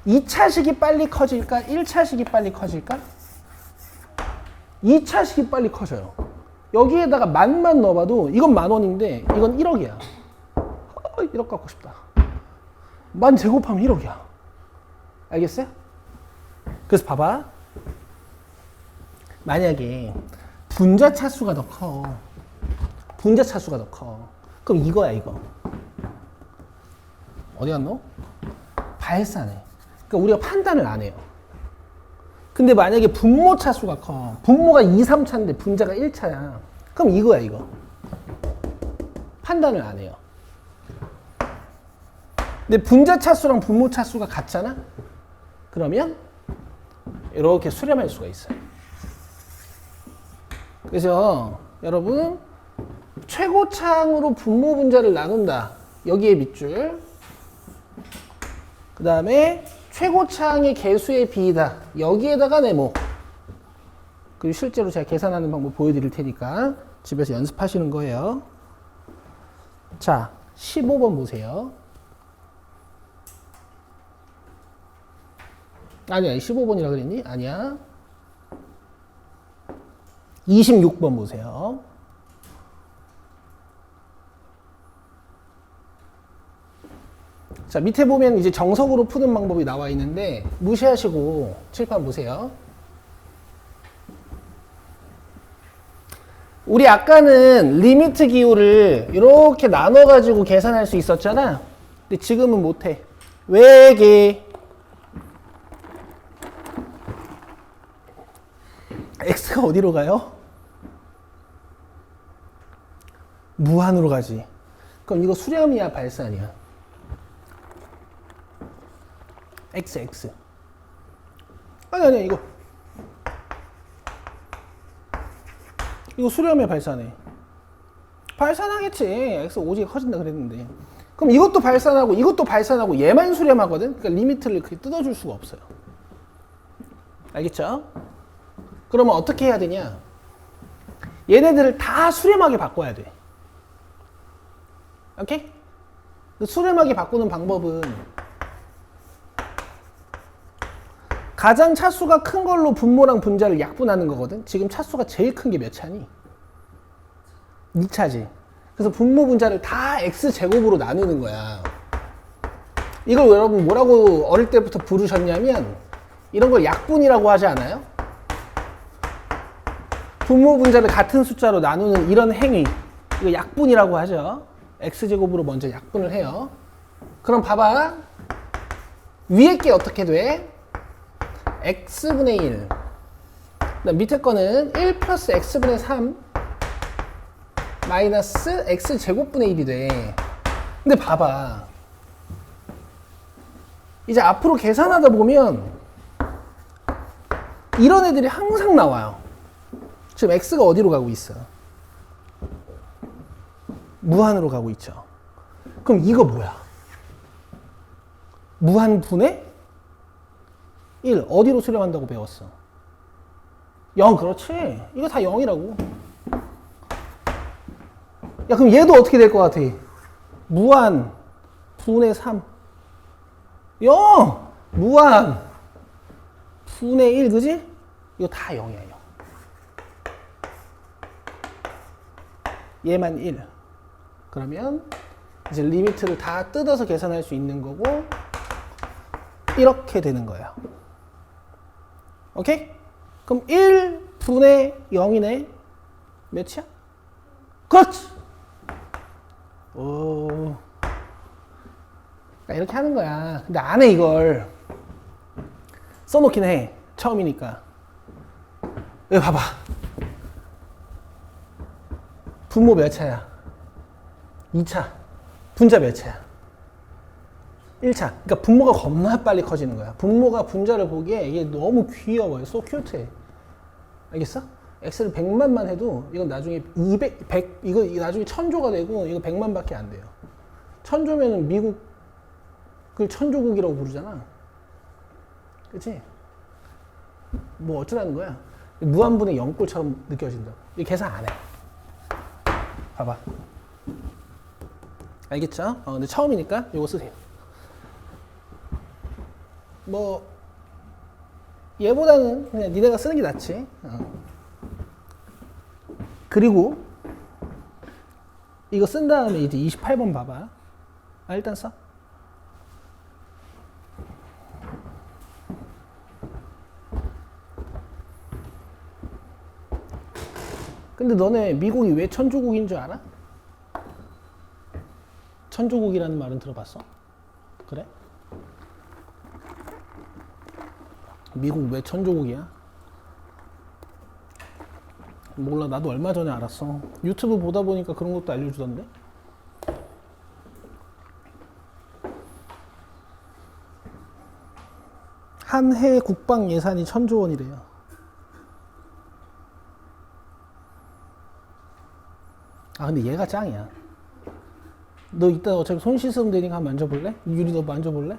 A: 2차식이 빨리 커질까? 1차식이 빨리 커질까? 2차식이 빨리 커져요. 여기에다가 만만 넣어봐도 이건 10,000원인데 이건 1억이야. 1억 갖고 싶다. 만 제곱하면 1억이야. 알겠어요? 그래서 봐봐. 만약에 분자 차수가 더 커. 분자 차수가 더 커. 그럼 이거야 이거. 어디 갔노? 발산해. 그러니까 우리가 판단을 안 해요. 근데 만약에 분모 차수가 커. 분모가 2, 3차인데 분자가 1차야. 그럼 이거야 이거. 판단을 안 해요. 근데 분자 차수랑 분모 차수가 같잖아? 그러면 이렇게 수렴할 수가 있어요. 그래서 여러분 최고차항으로 분모 분자를 나눈다. 여기에 밑줄. 그 다음에 최고차항의 개수의 비이다. 여기에다가 네모. 그리고 실제로 제가 계산하는 방법 보여드릴 테니까 집에서 연습하시는 거예요. 자, 15번 보세요. 아니야, 15번이라 그랬니? 아니야. 26번 보세요. 자, 밑에 보면 이제 정석으로 푸는 방법이 나와 있는데 무시하시고 칠판 보세요. 우리 아까는 리미트 기호를 이렇게 나눠가지고 계산할 수 있었잖아. 근데 지금은 못해. 왜 이게 x가 어디로 가요? 무한으로 가지. 그럼 이거 수렴이야, 발산이야? x. 아니, 이거 수렴해, 발산해. 발산하겠지. x 오지게 커진다 그랬는데. 그럼 이것도 발산하고 이것도 발산하고 얘만 수렴하거든. 그러니까 리미트를 그렇게 뜯어줄 수가 없어요. 알겠죠? 그러면 어떻게 해야 되냐? 얘네들을 다 수렴하게 바꿔야 돼. 오케이? 수렴하게 바꾸는 방법은 가장 차수가 큰 걸로 분모랑 분자를 약분하는 거거든. 지금 차수가 제일 큰 게 몇 차니? 2차지. 그래서 분모 분자를 다 x제곱으로 나누는 거야. 이걸 여러분 뭐라고 어릴 때부터 부르셨냐면 이런 걸 약분이라고 하지 않아요? 분모 분자를 같은 숫자로 나누는 이런 행위, 이거 약분이라고 하죠. x제곱으로 먼저 약분을 해요. 그럼 봐봐. 위에 게 어떻게 돼? x분의 1. 밑에 거는 1 플러스 x분의 3 마이너스 x제곱분의 1이 돼. 근데 봐봐. 이제 앞으로 계산하다 보면 이런 애들이 항상 나와요. 지금 x가 어디로 가고 있어? 무한으로 가고 있죠. 그럼 이거 뭐야? 무한분의 1 어디로 수렴한다고 배웠어? 0. 그렇지. 이거 다 0이라고. 야, 그럼 얘도 어떻게 될 것 같아? 무한 분의 3 0. 무한 분의 1. 그지? 이거 다 0이야. 0. 얘만 1. 그러면 이제 리미트를 다 뜯어서 계산할 수 있는 거고 이렇게 되는 거예요. 오케이? 그럼 1분의 0이네. 몇이야? 그렇지! 오. 이렇게 하는 거야. 근데 안 해, 이걸. 써놓긴 해. 처음이니까. 여기 봐봐. 분모 몇 차야? 2차. 분자 몇 차야? 1차. 그러니까 분모가 겁나 빨리 커지는 거야. 분모가 분자를 보기에 이게 너무 귀여워요. so cute해. 알겠어? x를 100만만 해도 이건 나중에 200, 100, 이거 나중에 1000조가 되고 이거 100만 밖에 안 돼요. 1000조면은 미국을 천조국이라고 부르잖아. 그치? 뭐 어쩌라는 거야? 무한분의 0꼴처럼 느껴진다. 이 계산 안 해. 봐봐. 알겠죠? 근데 처음이니까 이거 쓰세요. 뭐 얘보다는 그냥 니네가 쓰는 게 낫지. 그리고 이거 쓴 다음에 이제 28번 봐봐. 일단 써. 근데 너네 미국이 왜 천조국인 줄 알아? 천조국이라는 말은 들어봤어? 그래? 미국 왜 천조국이야? 몰라. 나도 얼마 전에 알았어. 유튜브 보다 보니까 그런 것도 알려주던데. 한 해 국방 예산이 1000조 원이래요. 근데 얘가 짱이야. 너 이따 어차피 손 씻으면 되니까 한번 만져볼래? 유리 너 만져볼래?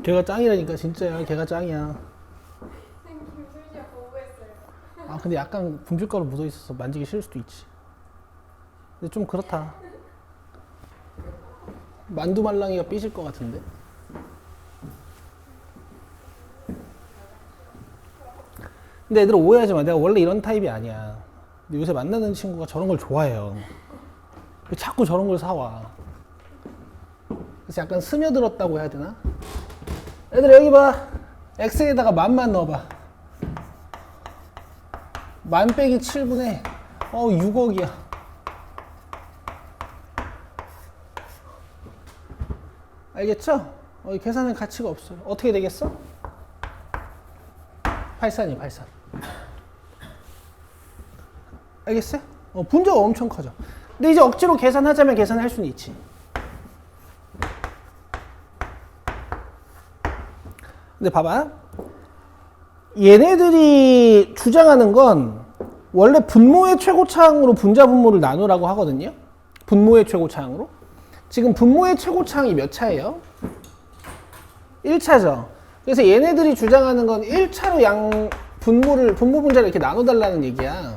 A: 걔가 짱이라니까 진짜야. 걔가 짱이야.
C: 선생님 김술지가 거부했어요.
A: 아 근데 약간 분필가루 묻어 있어서 만지기 싫을 수도 있지. 근데 좀 그렇다. 만두말랑이가 삐질 것 같은데. 근데 애들 오해하지 마. 내가 원래 이런 타입이 아니야. 근데 요새 만나는 친구가 저런 걸 좋아해요. 자꾸 저런 걸 사와. 그래서 약간 스며들었다고 해야 되나? 애들 여기 봐. X에다가 만만 넣어봐. 만 빼기 7분의 6억이야. 알겠죠? 계산할 가치가 없어요. 어떻게 되겠어? 83이 83. 알겠어요? 분자가 엄청 커져. 근데 이제 억지로 계산하자면 계산할 수는 있지. 근데 봐봐. 얘네들이 주장하는 건 원래 분모의 최고차항으로 분자 분모를 나누라고 하거든요. 분모의 최고차항으로. 지금 분모의 최고차항이 몇 차예요? 1차죠. 그래서 얘네들이 주장하는 건 1차로 분모 분자를 이렇게 나눠달라는 얘기야.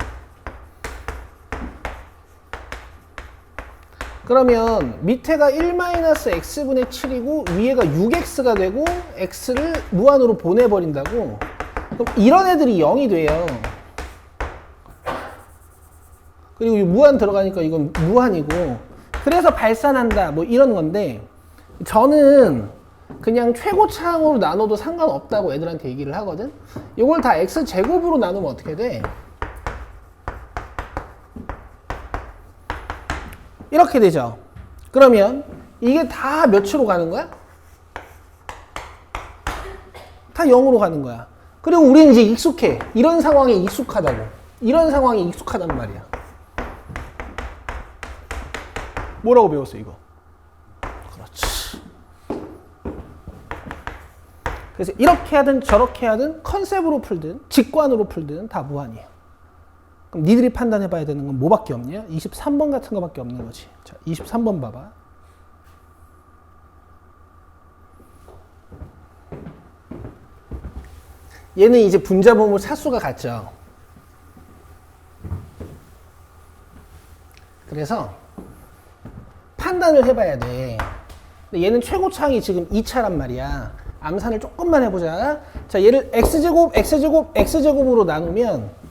A: 그러면 밑에가 1-x분의 7이고 위에가 6x가 되고 x를 무한으로 보내버린다고. 그럼 이런 애들이 0이 돼요. 그리고 무한 들어가니까 이건 무한이고. 그래서 발산한다 뭐 이런 건데, 저는 그냥 최고차항으로 나눠도 상관없다고 애들한테 얘기를 하거든. 이걸 다 x제곱으로 나누면 어떻게 돼? 이렇게 되죠. 그러면 이게 다 몇으로 가는 거야? 다 0으로 가는 거야. 그리고 우리는 이제 익숙해. 이런 상황에 익숙하다고. 이런 상황에 익숙하단 말이야. 뭐라고 배웠어 이거? 그렇지. 그래서 이렇게 하든 저렇게 하든 컨셉으로 풀든 직관으로 풀든 다 무한이에요. 그럼 니들이 판단해 봐야 되는 건 뭐밖에 없냐? 23번 같은 거밖에 없는 거지. 자, 23번 봐봐. 얘는 이제 분자 분모 차수가 같죠. 그래서 판단을 해봐야 돼. 근데 얘는 최고차항이 지금 2차란 말이야. 암산을 조금만 해보자. 자, 얘를 x제곱, x제곱, x제곱으로 나누면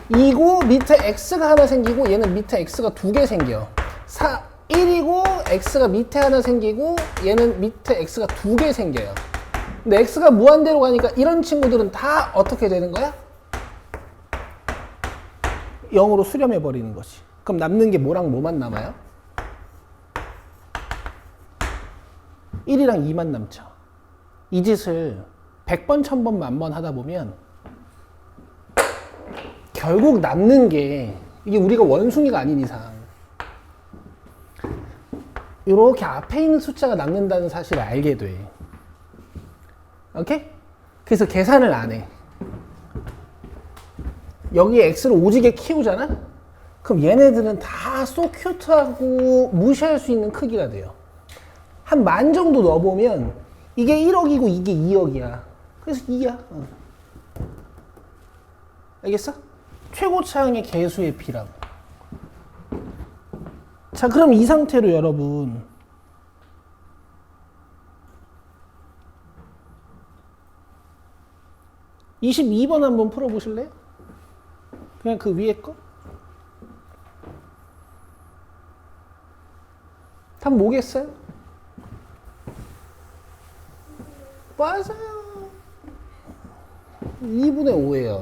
A: 2고 밑에 x가 하나 생기고 얘는 밑에 x가 2개 생겨. 1이고 x가 밑에 하나 생기고 얘는 밑에 x가 2개 생겨요. 근데 x가 무한대로 가니까 이런 친구들은 다 어떻게 되는 거야? 0으로 수렴해 버리는 거지. 그럼 남는 게 뭐랑 뭐만 남아요? 1이랑 2만 남죠. 이 짓을 100번, 1000번, 10,000번 하다 보면 결국 남는 게 이게 우리가 원숭이가 아닌 이상 이렇게 앞에 있는 숫자가 남는다는 사실을 알게 돼. 오케이? 그래서 계산을 안 해. 여기에 x를 오지게 키우잖아? 그럼 얘네들은 다 소 큐트하고 무시할 수 있는 크기가 돼요. 한 10,000 정도 넣어보면 이게 1억이고 이게 2억이야. 그래서 2야. 알겠어? 최고차항의 개수의 비라고. 자, 그럼 이 상태로 여러분 22번 한번 풀어보실래요? 그냥 그 위에 거? 답 뭐겠어요? 맞아요. 2분의 5예요.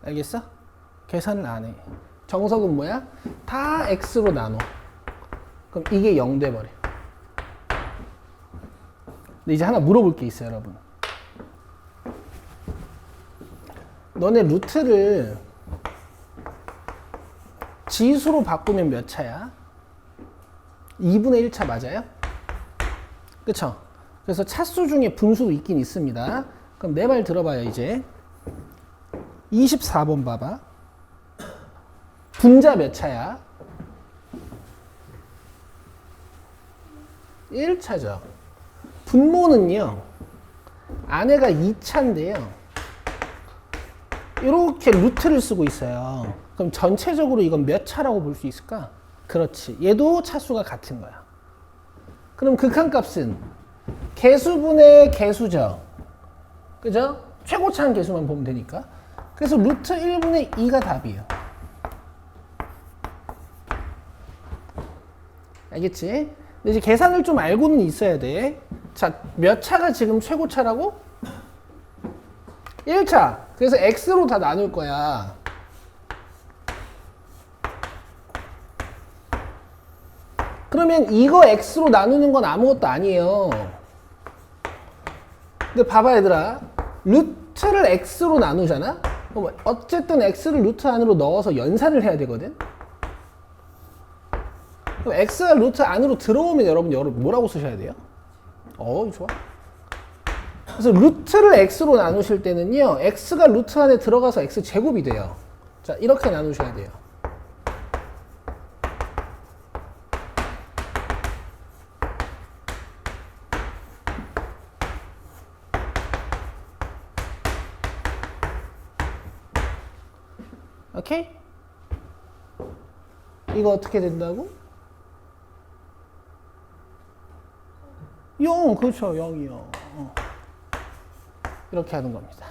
A: 알겠어? 계산을 안 해. 정석은 뭐야? 다 x로 나눠. 그럼 이게 0 돼버려. 근데 이제 하나 물어볼 게 있어요, 여러분. 너네 루트를 지수로 바꾸면 몇 차야? 2분의 1차 맞아요? 그쵸? 그래서 차수 중에 분수도 있긴 있습니다. 그럼 내 말 들어봐요, 이제. 24번 봐봐. 분자 몇 차야? 1차죠. 분모는요. 안에가 2차인데요. 이렇게 루트를 쓰고 있어요. 그럼 전체적으로 이건 몇 차라고 볼 수 있을까? 그렇지. 얘도 차수가 같은 거야. 그럼 극한값은 개수분의 개수죠. 그죠? 최고차한 개수만 보면 되니까. 그래서 루트 1분의 2가 답이에요. 알겠지? 근데 이제 계산을 좀 알고는 있어야 돼. 자, 몇 차가 지금 최고차라고? 1차. 그래서 x로 다 나눌 거야. 그러면 이거 x로 나누는 건 아무것도 아니에요. 근데 봐봐 얘들아. 루트를 x로 나누잖아? 그럼 어쨌든 x를 루트 안으로 넣어서 연산을 해야 되거든? 그럼 x가 루트 안으로 들어오면 여러분 뭐라고 쓰셔야 돼요? 좋아. 그래서 루트를 x로 나누실 때는요. x가 루트 안에 들어가서 x 제곱이 돼요. 자, 이렇게 나누셔야 돼요. 오케이? 이거 어떻게 된다고? 0, 그렇죠. 0이요. 이렇게 하는 겁니다.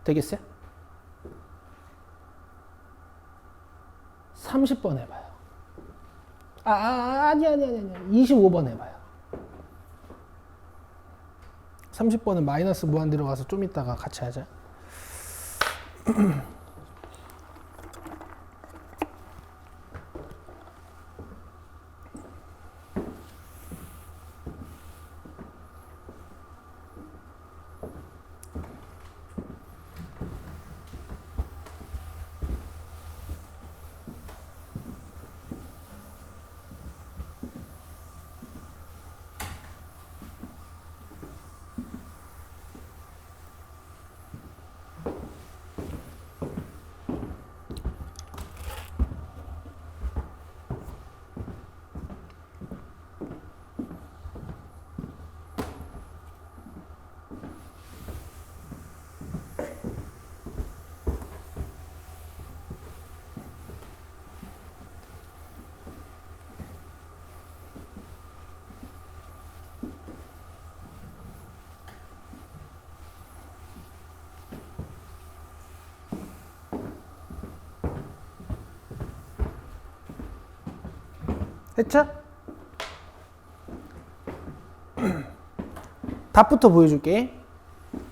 A: 되겠어요? 30번 해봐요. 아니. 25번 해봐요. 30번은 마이너스 무한 들어가서 좀 이따가 같이 하자. 됐죠? 답부터 보여줄게.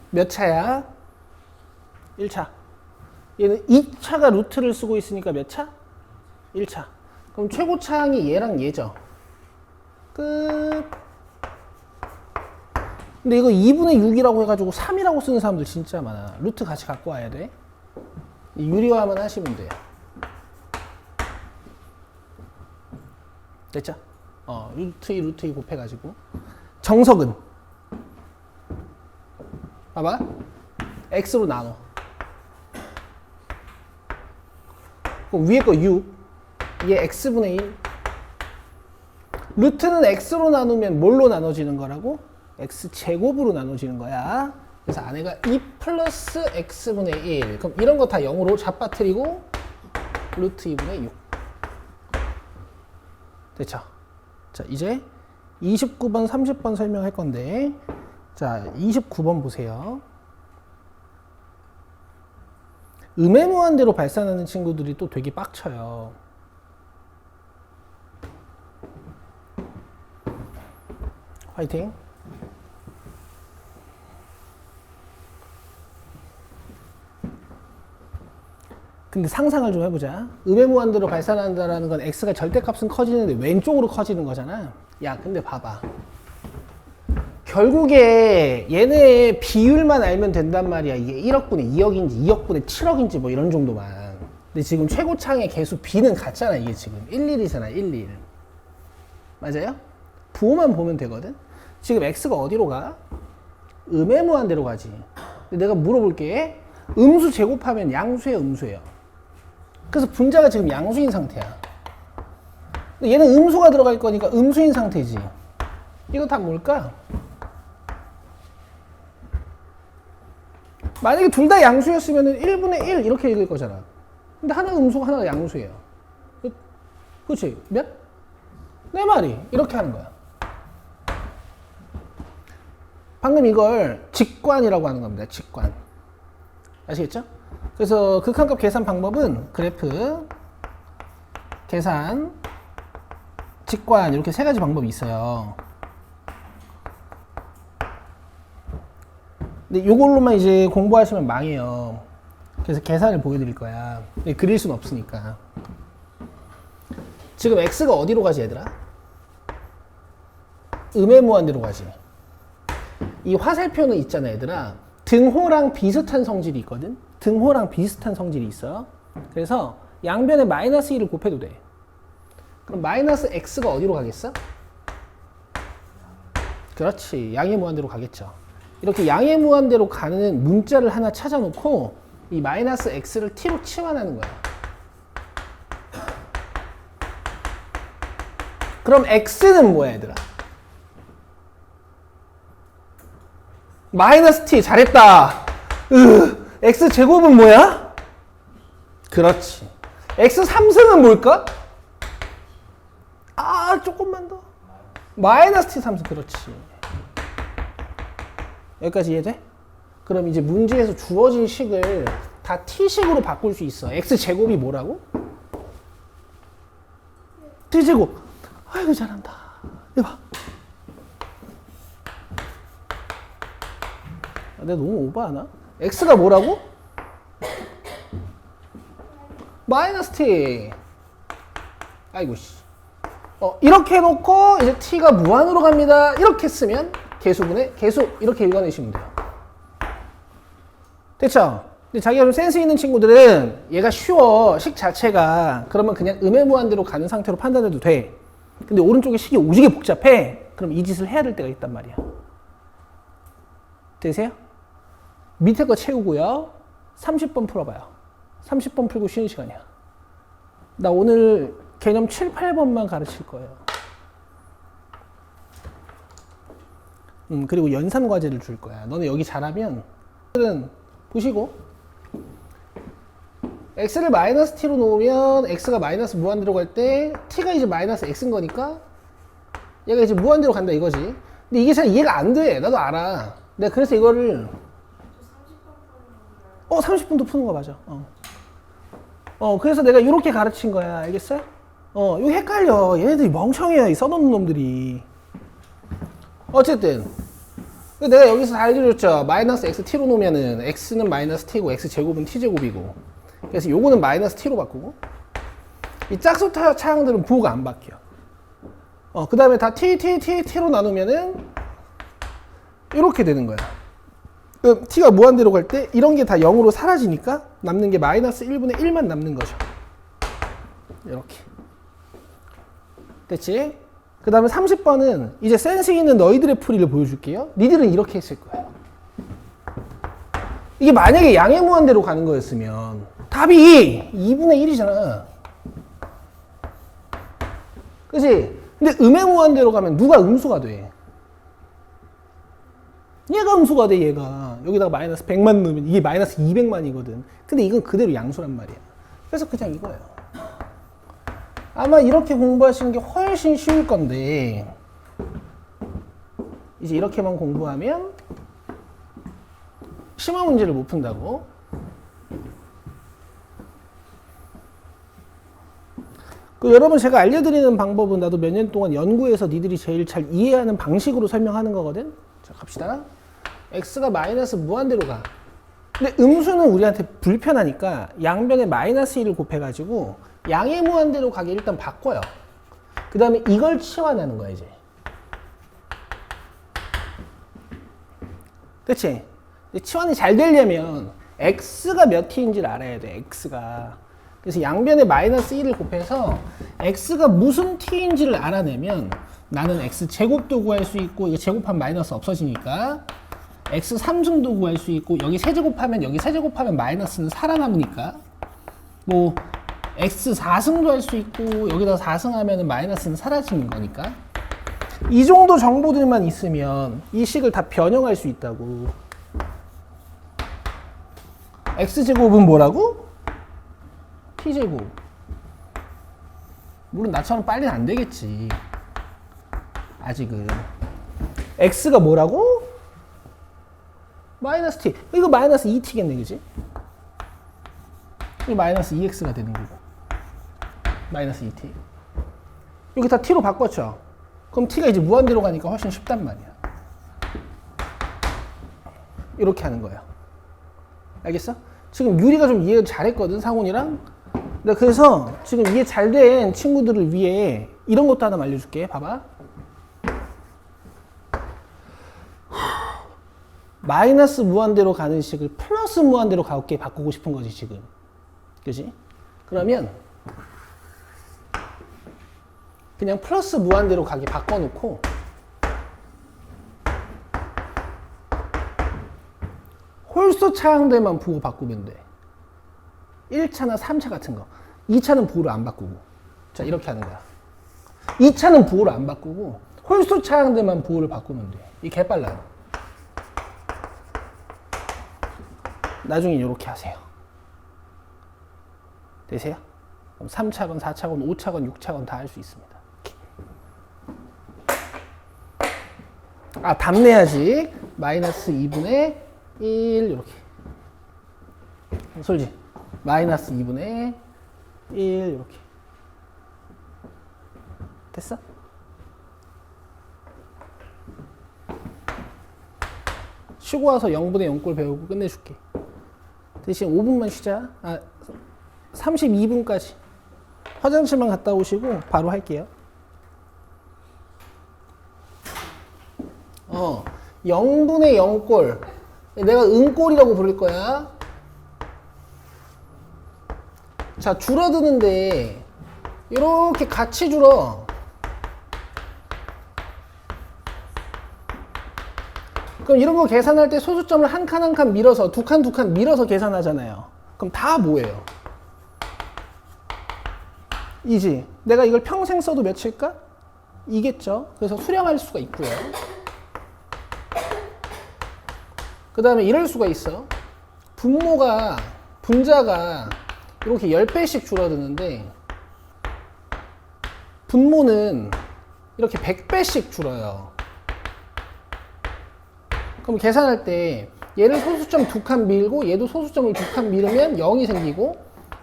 A: 몇 차야? 1차. 얘는 2차가 루트를 쓰고 있으니까 몇 차? 1차. 그럼 최고차항이 얘랑 얘죠. 끝. 근데 이거 2분의 6이라고 해가지고 3이라고 쓰는 사람들 진짜 많아. 루트 같이 갖고 와야 돼. 유리화만 하시면 돼요. 됐죠? 루트 2, 루트 2 곱해가지고. 정석은? 봐봐. x로 나눠. 그럼 위에 거 6. 얘 x분의 1. 루트는 x로 나누면 뭘로 나눠지는 거라고? x제곱으로 나눠지는 거야. 그래서 안에가 2 플러스 x분의 1. 그럼 이런 거 다 0으로 잡아뜨리고 루트 2분의 6. 됐죠? 자, 이제 29번, 30번 설명할 건데, 자, 29번 보세요. 음해무한대로 발산하는 친구들이 또 되게 빡쳐요. 화이팅! 근데 상상을 좀 해보자. 음해무한대로 발산한다라는 건 x가 절대값은 커지는데 왼쪽으로 커지는 거잖아. 야, 근데 봐봐. 결국에 얘네의 비율만 알면 된단 말이야. 이게 1억분의 2억인지 2억분의 7억인지 뭐 이런 정도만. 근데 지금 최고창의 개수 b는 같잖아. 이게 지금 11이잖아. 11. 맞아요? 부호만 보면 되거든. 지금 x가 어디로 가? 음해무한대로 가지. 근데 내가 물어볼게. 음수 제곱하면 양수예요, 음수예요? 그래서 분자가 지금 양수인 상태야. 근데 얘는 음수가 들어갈 거니까 음수인 상태지. 이거 다 뭘까? 만약에 둘 다 양수였으면 1분의 1 이렇게 읽을 거잖아. 근데 하나가 음수고 하나가 양수예요. 그치? 몇? 네 마리. 이렇게 하는 거야. 방금 이걸 직관이라고 하는 겁니다. 직관. 아시겠죠? 그래서 극한값 계산 방법은 그래프, 계산, 직관 이렇게 세 가지 방법이 있어요. 근데 이걸로만 이제 공부하시면 망해요. 그래서 계산을 보여드릴 거야. 그릴 수는 없으니까. 지금 x가 어디로 가지 얘들아? 음의 무한대로 가지. 이 화살표는 있잖아 얘들아. 등호랑 비슷한 성질이 있거든. 등호랑 비슷한 성질이 있어. 그래서 양변에 마이너스 1을 곱해도 돼. 그럼 마이너스 x가 어디로 가겠어? 그렇지. 양의 무한대로 가겠죠. 이렇게 양의 무한대로 가는 문자를 하나 찾아놓고 이 마이너스 x를 t로 치환하는 거야. 그럼 x는 뭐야 얘들아? 마이너스 t. 잘했다. x 제곱은 뭐야? 그렇지. x 3승은 뭘까? 아, 조금만 더. 마이너스 t 3승. 그렇지. 여기까지 이해돼? 그럼 이제 문제에서 주어진 식을 다 t식으로 바꿀 수 있어. x제곱이 뭐라고? t제곱. 아이고 잘한다. 해봐. 내가 너무 오버하나? x가 뭐라고? 마이너스 t. 아이고 씨. 이렇게 해놓고 이제 t가 무한으로 갑니다. 이렇게 쓰면 계수분의 계수 이렇게 읽어내시면 돼요. 됐죠? 근데 자기가 좀 센스 있는 친구들은 얘가 쉬워. 식 자체가. 그러면 그냥 음의 무한대로 가는 상태로 판단해도 돼. 근데 오른쪽에 식이 오지게 복잡해. 그럼 이 짓을 해야 될 때가 있단 말이야. 되세요? 밑에 거 채우고요. 30번 풀어봐요. 30번 풀고 쉬는 시간이야. 나 오늘 개념 7, 8번만 가르칠 거예요. 그리고 연산 과제를 줄 거야. 너네 여기 잘하면 보시고 x를 마이너스 t로 놓으면 x가 마이너스 무한대로 갈 때 t가 이제 마이너스 x인 거니까 얘가 이제 무한대로 간다 이거지. 근데 이게 잘 이해가 안 돼. 나도 알아. 내가 그래서 이거를 30분도 푸는 거 맞아. 그래서 내가 이렇게 가르친 거야. 알겠어요? 이거 헷갈려. 얘네들이 멍청해요. 이 써놓는 놈들이. 어쨌든 내가 여기서 다 알려줬죠. 마이너스 x t로 놓으면은 x는 마이너스 t고 x 제곱은 t 제곱이고. 그래서 요거는 마이너스 t로 바꾸고. 이 짝수 차항들은 부호가 안 바뀌어. 그 다음에 다 t로 나누면은 이렇게 되는 거야. 그럼 t가 무한대로 갈 때 이런 게 다 0으로 사라지니까 남는 게 마이너스 1분의 1만 남는 거죠. 이렇게. 됐지? 그 다음에 30번은 이제 센스 있는 너희들의 풀이를 보여줄게요. 니들은 이렇게 했을 거예요. 이게 만약에 양의 무한대로 가는 거였으면 답이 2분의 1이잖아. 그치? 근데 음의 무한대로 가면 누가 음수가 돼? 얘가 음수가 돼, 얘가. 여기다가 마이너스 100만 넣으면 이게 마이너스 200만이거든. 근데 이건 그대로 양수란 말이야. 그래서 그냥 이거예요. 아마 이렇게 공부하시는 게 훨씬 쉬울 건데, 이제 이렇게만 공부하면 심화 문제를 못 푼다고. 여러분 제가 알려드리는 방법은 나도 몇 년 동안 연구해서 니들이 제일 잘 이해하는 방식으로 설명하는 거거든. 자, 갑시다. x가 마이너스 무한대로 가. 근데 음수는 우리한테 불편하니까 양변에 마이너스 1을 곱해가지고 양의 무한대로 가게 일단 바꿔요. 그 다음에 이걸 치환하는 거야 이제. 그치? 치환이 잘 되려면 x가 몇 t인지를 알아야 돼. x가. 그래서 양변에 마이너스 1을 곱해서 x가 무슨 t인지를 알아내면 나는 x 제곱도 구할 수 있고 이거 제곱하면 마이너스 없어지니까 x 3승도 구할 수 있고 여기 세제곱하면 마이너스는 살아남으니까 뭐 x 4승도 할 수 있고 여기다 4승하면 마이너스는 사라지는 거니까 이 정도 정보들만 있으면 이 식을 다 변형할 수 있다고. x제곱은 뭐라고? t제곱. 물론 나처럼 빨리는 안 되겠지. 아직은. x가 뭐라고? 마이너스 t. 이거 마이너스 2t겠네, 그지? 이거 마이너스 2x가 되는 거고. 마이너스 2t. 여기 다 t로 바꿨죠? 그럼 t가 이제 무한대로 가니까 훨씬 쉽단 말이야. 이렇게 하는 거예요. 알겠어? 지금 유리가 좀 이해 잘했거든, 상훈이랑. 그래서 지금 이해 잘 된 친구들을 위해 이런 것도 하나 알려줄게. 봐봐. 마이너스 무한대로 가는 식을 플러스 무한대로 가볍게 바꾸고 싶은 거지, 지금. 그지? 그러면 그냥 플러스 무한대로 가게 바꿔놓고 홀수 차항들만 부호 바꾸면 돼. 1차나 3차 같은 거. 2차는 부호를 안 바꾸고. 자, 이렇게 하는 거야. 2차는 부호를 안 바꾸고 홀수 차항들만 부호를 바꾸면 돼. 이게 개빨라요. 나중에 이렇게 하세요. 되세요? 그럼 3차건 4차건 5차건 6차건 다 할 수 있습니다. 아, 답내야지. 마이너스 2분의 1 이렇게. 솔지. 마이너스 2분의 1 이렇게. 됐어? 쉬고 와서 0분의 0꼴 배우고 끝내줄게. 대신 5분만 쉬자. 아, 32분까지. 화장실만 갔다 오시고 바로 할게요. 0분의 0꼴. 내가 응꼴이라고 부를 거야. 자, 줄어드는데 이렇게 같이 줄어. 그럼 이런 거 계산할 때 소수점을 한 칸 한 칸 밀어서 두 칸 두 칸 밀어서 계산하잖아요. 그럼 다 뭐예요? 이지. 내가 이걸 평생 써도 몇일까? 이겠죠. 그래서 수렴할 수가 있고요. 그 다음에 이럴 수가 있어. 분자가 이렇게 10배씩 줄어드는데 분모는 이렇게 100배씩 줄어요. 그럼 계산할 때 얘를 소수점 2칸 밀고 얘도 소수점을 2칸 밀으면 0이 생기고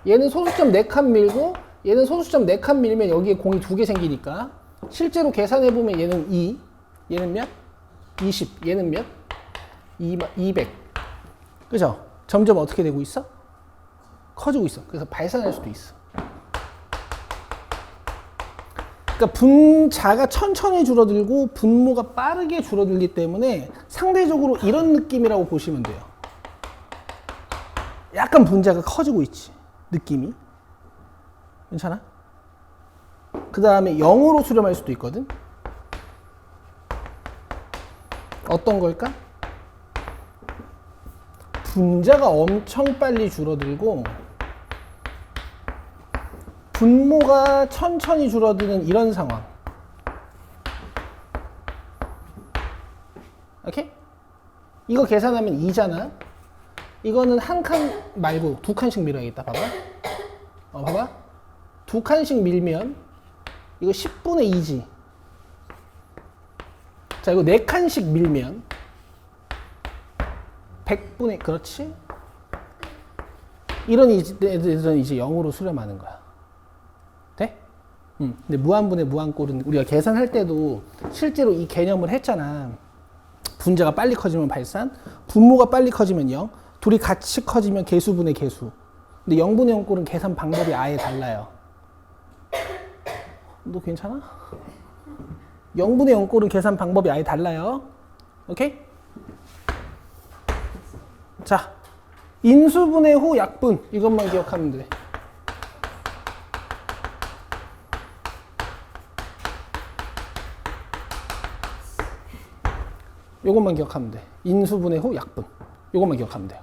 A: 얘는 소수점 4칸 밀고 얘는 소수점 4칸 밀면 여기에 공이 2개 생기니까 실제로 계산해보면 얘는 2, 얘는 몇? 20, 얘는 몇? 200. 그죠? 점점 어떻게 되고 있어? 커지고 있어. 그래서 발산할 수도 있어. 그러니까 분자가 천천히 줄어들고 분모가 빠르게 줄어들기 때문에 상대적으로 이런 느낌이라고 보시면 돼요. 약간 분자가 커지고 있지. 느낌이. 괜찮아? 그 다음에 0으로 수렴할 수도 있거든. 어떤 걸까? 분자가 엄청 빨리 줄어들고 분모가 천천히 줄어드는 이런 상황. 오케이? 이거 계산하면 2잖아. 이거는 한 칸 말고 2칸씩 밀어야겠다. 봐봐. 봐봐. 2칸씩 밀면 이거 10분의 2지. 자, 이거 4칸씩 밀면 100분의, 그렇지? 이런 애들은 이제 0으로 수렴하는 거야. 돼? 근데 무한분의 무한꼴은 우리가 계산할 때도 실제로 이 개념을 했잖아. 분자가 빨리 커지면 발산, 분모가 빨리 커지면 0, 둘이 같이 커지면 개수분의 개수. 근데 0분의 0꼴은 계산 방법이 아예 달라요. 너 괜찮아? 0분의 0꼴은 계산 방법이 아예 달라요. 오케이? 자, 인수분해 후 약분. 이것만 기억하면 돼. 요것만 기억하면 돼. 인수분해 후 약분. 요것만 기억하면 돼요.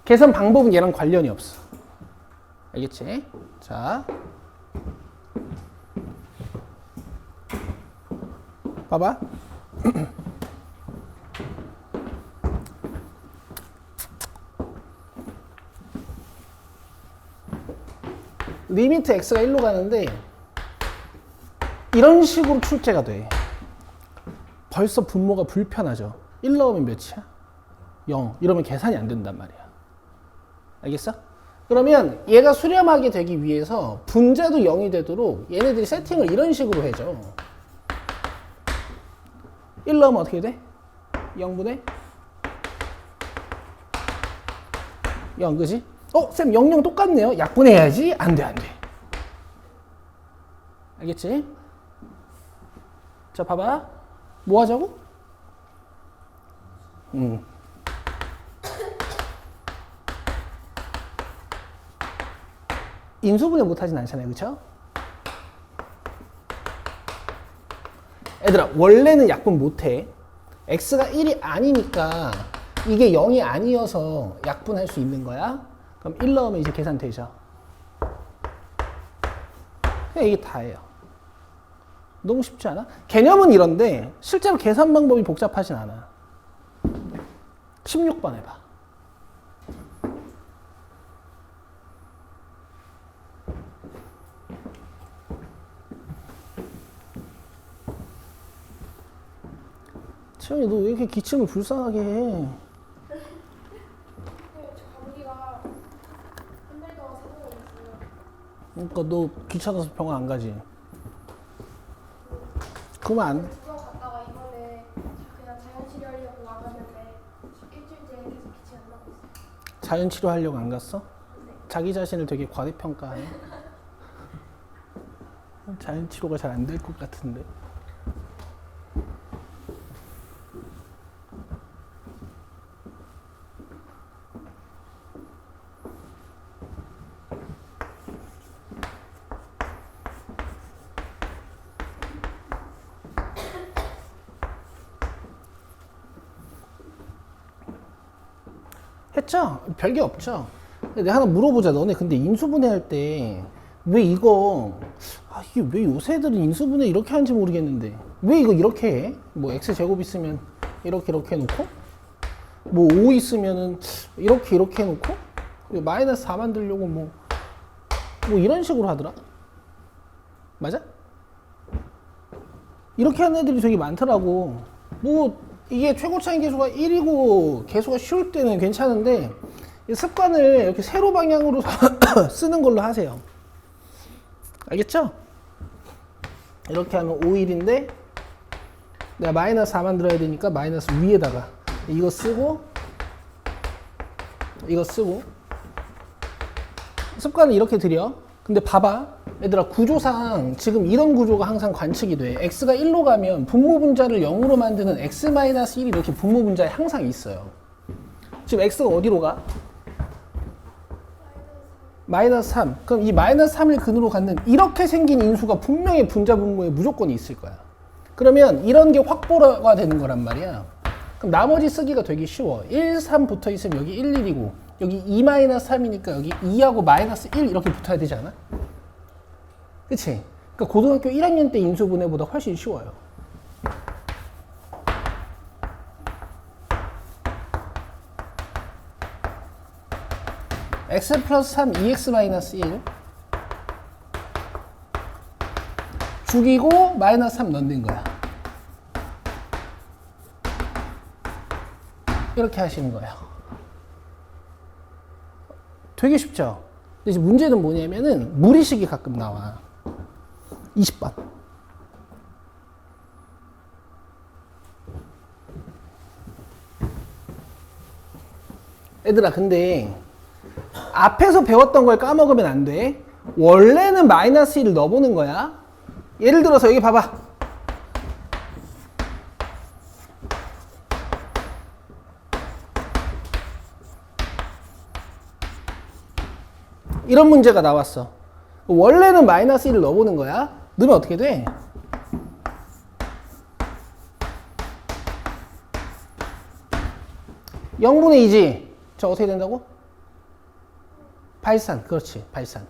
A: 계산 방법은 얘랑 관련이 없어. 알겠지? 자, 봐봐. 리미트 x가 1로 가는데 이런 식으로 출제가 돼. 벌써 분모가 불편하죠. 1 넣으면 몇이야? 0. 이러면 계산이 안 된단 말이야. 알겠어? 그러면 얘가 수렴하게 되기 위해서 분자도 0이 되도록 얘네들이 세팅을 이런 식으로 해줘. 1 넣으면 어떻게 돼? 0분의 0, 그지? 쌤 0, 0 똑같네요. 약분해야지. 안 돼, 안 돼. 알겠지? 자, 봐봐. 뭐 하자고? 인수분해 못하진 않잖아요. 그쵸? 얘들아, 원래는 약분 못해. x가 1이 아니니까 이게 0이 아니어서 약분할 수 있는 거야. 그럼 1 넣으면 이제 계산되죠. 그냥 이게 다예요. 너무 쉽지 않아? 개념은 이런데 실제로 계산 방법이 복잡하진 않아. 16번 해봐. 채영이 너 왜 이렇게 기침을 불쌍하게 해?
C: 저 감기가 한 달 동안 생각이 있어요.
A: 그러니까 너 귀찮아서 병원 안 가지? 그러면 안.
C: 그거 갔다가 이번에 그냥 자연치료 하려고 나갔는데 일주일째 계속 기침 안 나고 있어요.
A: 자연치료 하려고 안 갔어?
C: 네.
A: 자기 자신을 되게 과대평가해. 자연치료가 잘 안 될 것 같은데. 했죠? 별게 없죠? 근데 내가 하나 물어보자. 너네 근데 인수분해 할 때 왜 이거 이게 왜 요새 애들은 인수분해 이렇게 하는지 모르겠는데 왜 이거 이렇게 해? 뭐 x제곱 있으면 이렇게 해놓고 뭐 5 있으면은 이렇게 해놓고 마이너스 4 만들려고 뭐 이런 식으로 하더라. 맞아? 이렇게 하는 애들이 되게 많더라고. 뭐 이게 최고차인 계수가 1이고 계수가 쉬울 때는 괜찮은데 이 습관을 이렇게 세로 방향으로 쓰는 걸로 하세요. 알겠죠? 이렇게 하면 5일인데 내가 마이너스 4 만들어야 되니까 마이너스 위에다가 이거 쓰고 이거 쓰고 습관을 이렇게 들여. 근데 봐봐 얘들아, 구조상 지금 이런 구조가 항상 관측이 돼. x가 1로 가면 분모 분자를 0으로 만드는 x-1이 이렇게 분모 분자에 항상 있어요. 지금 x가 어디로 가? 마이너스 3. 그럼 이 마이너스 3을 근으로 갖는 이렇게 생긴 인수가 분명히 분자 분모에 무조건 있을 거야. 그러면 이런 게 확보가 되는 거란 말이야. 그럼 나머지 쓰기가 되게 쉬워. 1, 3 붙어 있으면 여기 1, 1이고 여기 2-3이니까 여기 2하고 마이너스 1 이렇게 붙어야 되지 않아? 그치? 그러니까 고등학교 1학년 때 인수분해보다 훨씬 쉬워요. x 플러스 3, 2x 마이너스 1 죽이고 마이너스 3 넣는 거야. 이렇게 하시는 거예요. 되게 쉽죠? 근데 이제 문제는 뭐냐면은 무리식이 가끔 나와. 20번. 얘들아, 근데 앞에서 배웠던 걸 까먹으면 안 돼. 원래는 마이너스 1을 넣어보는 거야. 예를 들어서 여기 봐봐. 이런 문제가 나왔어. 원래는 마이너스 1을 넣어보는 거야. 넣으면 어떻게 돼? (0분의 2지) 자, 어떻게 된다고? 발산, 그렇지, 발산.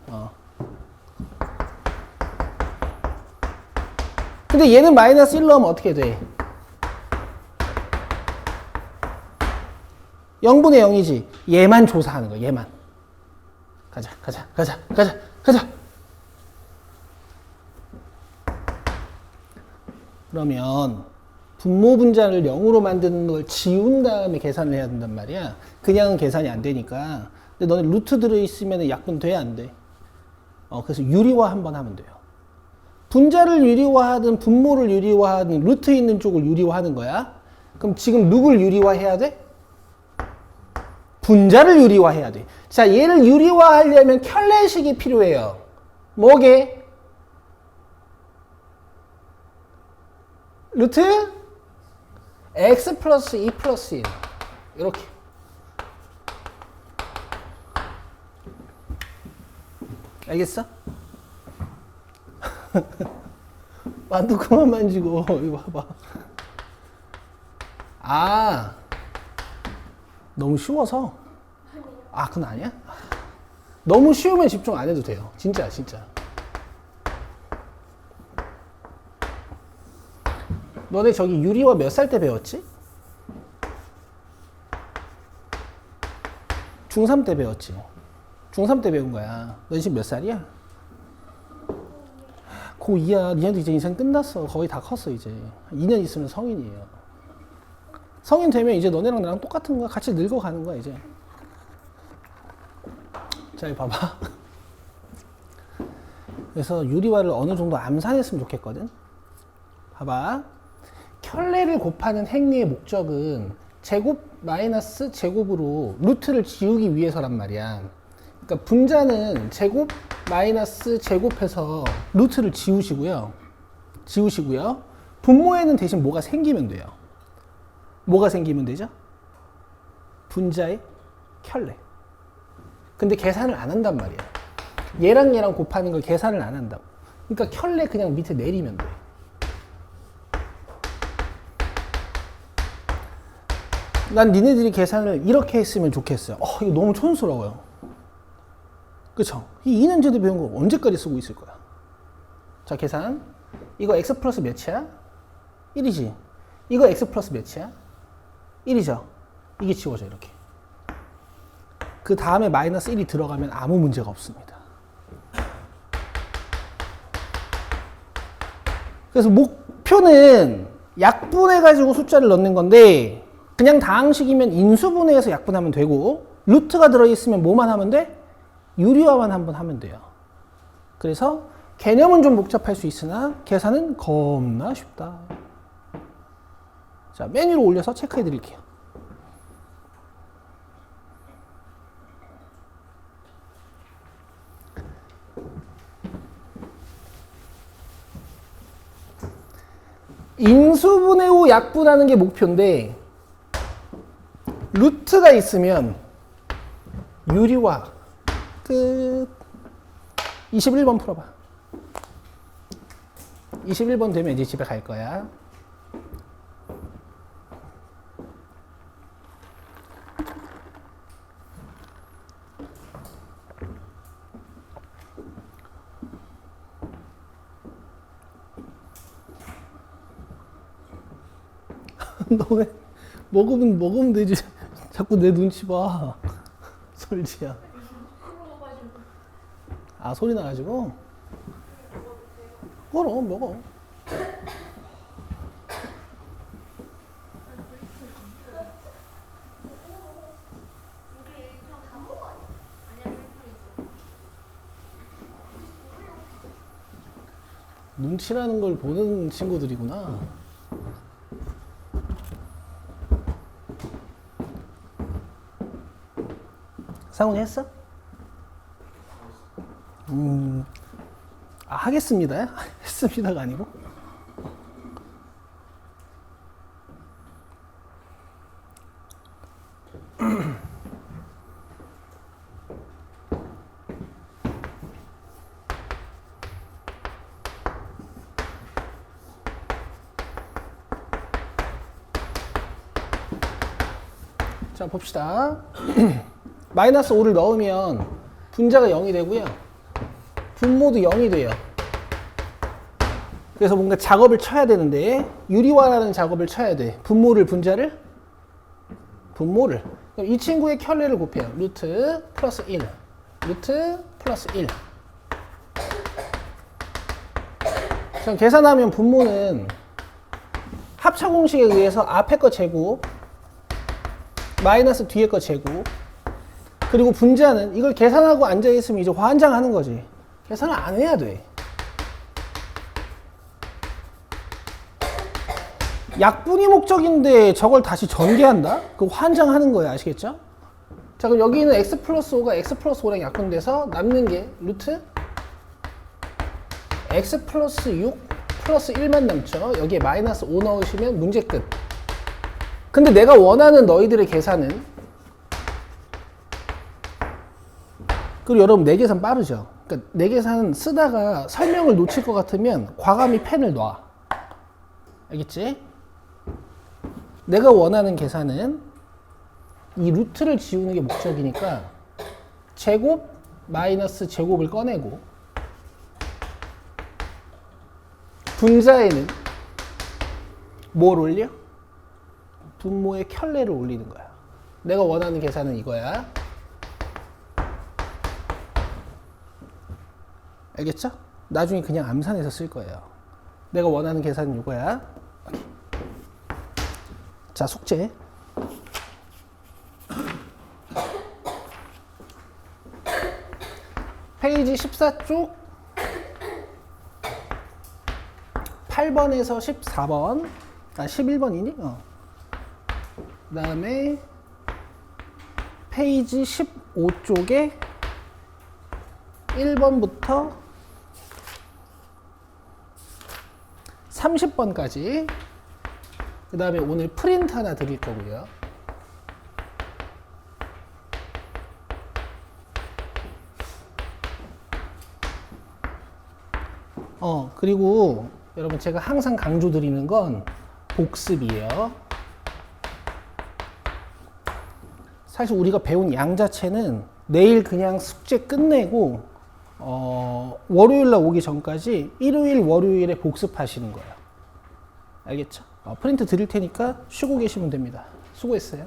A: 근데 얘는 마이너스 1 넣으면 어떻게 돼? 0분의 0이지. 얘만 조사하는 거야, 얘만. 가자. 그러면 분모 분자를 0으로 만드는 걸 지운 다음에 계산을 해야 된단 말이야. 그냥은 계산이 안 되니까. 근데 너네 루트 들어있으면 약분 돼, 안 돼? 그래서 유리화 한번 하면 돼요. 분자를 유리화하든 분모를 유리화하든 루트 있는 쪽을 유리화하는 거야. 그럼 지금 누굴 유리화해야 돼? 분자를 유리화해야 돼. 자, 얘를 유리화하려면 켤레식이 필요해요. 뭐게? 루트 x 플러스 2 플러스 1 이렇게. 알겠어? 만두 그만 만지고 이거 봐봐. 아, 너무 쉬워서. 아, 그건 아니야? 너무 쉬우면 집중 안 해도 돼요. 진짜. 너네 저기 유리화 몇 살 때 배웠지? 중3 때 배웠지? 중3 때 배운 거야. 너 지금 몇 살이야? 고2야. 니네도 이제 인생 끝났어. 거의 다 컸어 이제. 2년 있으면 성인이에요. 성인 되면 이제 너네랑 나랑 똑같은 거야. 같이 늙어가는 거야 이제. 자, 이거 봐봐. 그래서 유리화를 어느 정도 암산했으면 좋겠거든. 봐봐. 켤레를 곱하는 행위의 목적은 제곱 마이너스 제곱으로 루트를 지우기 위해서란 말이야. 그러니까 분자는 제곱 마이너스 제곱해서 루트를 지우시고요. 분모에는 대신 뭐가 생기면 돼요. 뭐가 생기면 되죠? 분자의 켤레. 근데 계산을 안 한단 말이야. 얘랑 얘랑 곱하는 걸 계산을 안 한다고. 그러니까 켤레 그냥 밑에 내리면 돼. 난 니네들이 계산을 이렇게 했으면 좋겠어요. 이거 너무 촌스러워요. 그쵸? 이 2년 전에 배운 거 언제까지 쓰고 있을 거야? 자, 계산. 이거 x 플러스 몇이야? 1이지. 이거 x 플러스 몇이야? 1이죠. 이게 지워져, 이렇게. 그 다음에 마이너스 1이 들어가면 아무 문제가 없습니다. 그래서 목표는 약분해가지고 숫자를 넣는 건데, 그냥 다항식이면 인수분해해서 약분하면 되고, 루트가 들어있으면 뭐만 하면 돼? 유리화만 한번 하면 돼요. 그래서 개념은 좀 복잡할 수 있으나 계산은 겁나 쉽다. 자, 맨 위로 올려서 체크해 드릴게요. 인수분해 후 약분하는 게 목표인데 루트가 있으면 유리화 끝. 21번 풀어봐. 21번 되면 이제 집에 갈 거야. 너 왜 먹으면 되지. 자꾸 내 눈치 봐. 솔지야. 아, 소리 나가지고? 그럼 먹어. 눈치라는 걸 보는 친구들이구나. 상훈이 했어? 하겠습니다. 했습니다가 아니고. 자, 봅시다. 마이너스 5를 넣으면 분자가 0이 되고요. 분모도 0이 돼요. 그래서 뭔가 작업을 쳐야 되는데 유리화라는 작업을 쳐야 돼. 분모를 분자를 분모를. 그럼 이 친구의 켤레를 곱해요. 루트 플러스 1 루트 플러스 1. 자, 계산하면 분모는 합차 공식에 의해서 앞에 거 제곱 마이너스 뒤에 거 제곱, 그리고 분자는 이걸 계산하고 앉아있으면 이제 환장하는 거지. 계산을 안 해야 돼. 약분이 목적인데 저걸 다시 전개한다? 그거 환장하는 거예요. 아시겠죠? 자, 그럼 여기 있는 x 플러스 5가 x 플러스 5랑 약분돼서 남는 게 루트 x 플러스 6 플러스 1만 남죠. 여기에 마이너스 5 넣으시면 문제 끝. 근데 내가 원하는 너희들의 계산은, 그리고 여러분 내 계산 빠르죠? 그러니까 내 계산 쓰다가 설명을 놓칠 것 같으면 과감히 펜을 놔. 알겠지? 내가 원하는 계산은 이 루트를 지우는 게 목적이니까 제곱 마이너스 제곱을 꺼내고 분자에는 뭘 올려? 분모의 켤레를 올리는 거야. 내가 원하는 계산은 이거야. 알겠죠? 나중에 그냥 암산해서 쓸 거예요. 내가 원하는 계산은 이거야. 자, 숙제. 페이지 14쪽 8번에서 14번, 11번이니? 그 다음에 페이지 15쪽에 1번부터 30번까지, 그 다음에 오늘 프린트 하나 드릴 거고요. 그리고 여러분 제가 항상 강조 드리는 건 복습이에요. 사실 우리가 배운 양 자체는 내일 그냥 숙제 끝내고 월요일 날 오기 전까지 일요일 월요일에 복습하시는 거예요. 알겠죠? 프린트 드릴 테니까 쉬고 계시면 됩니다. 수고했어요.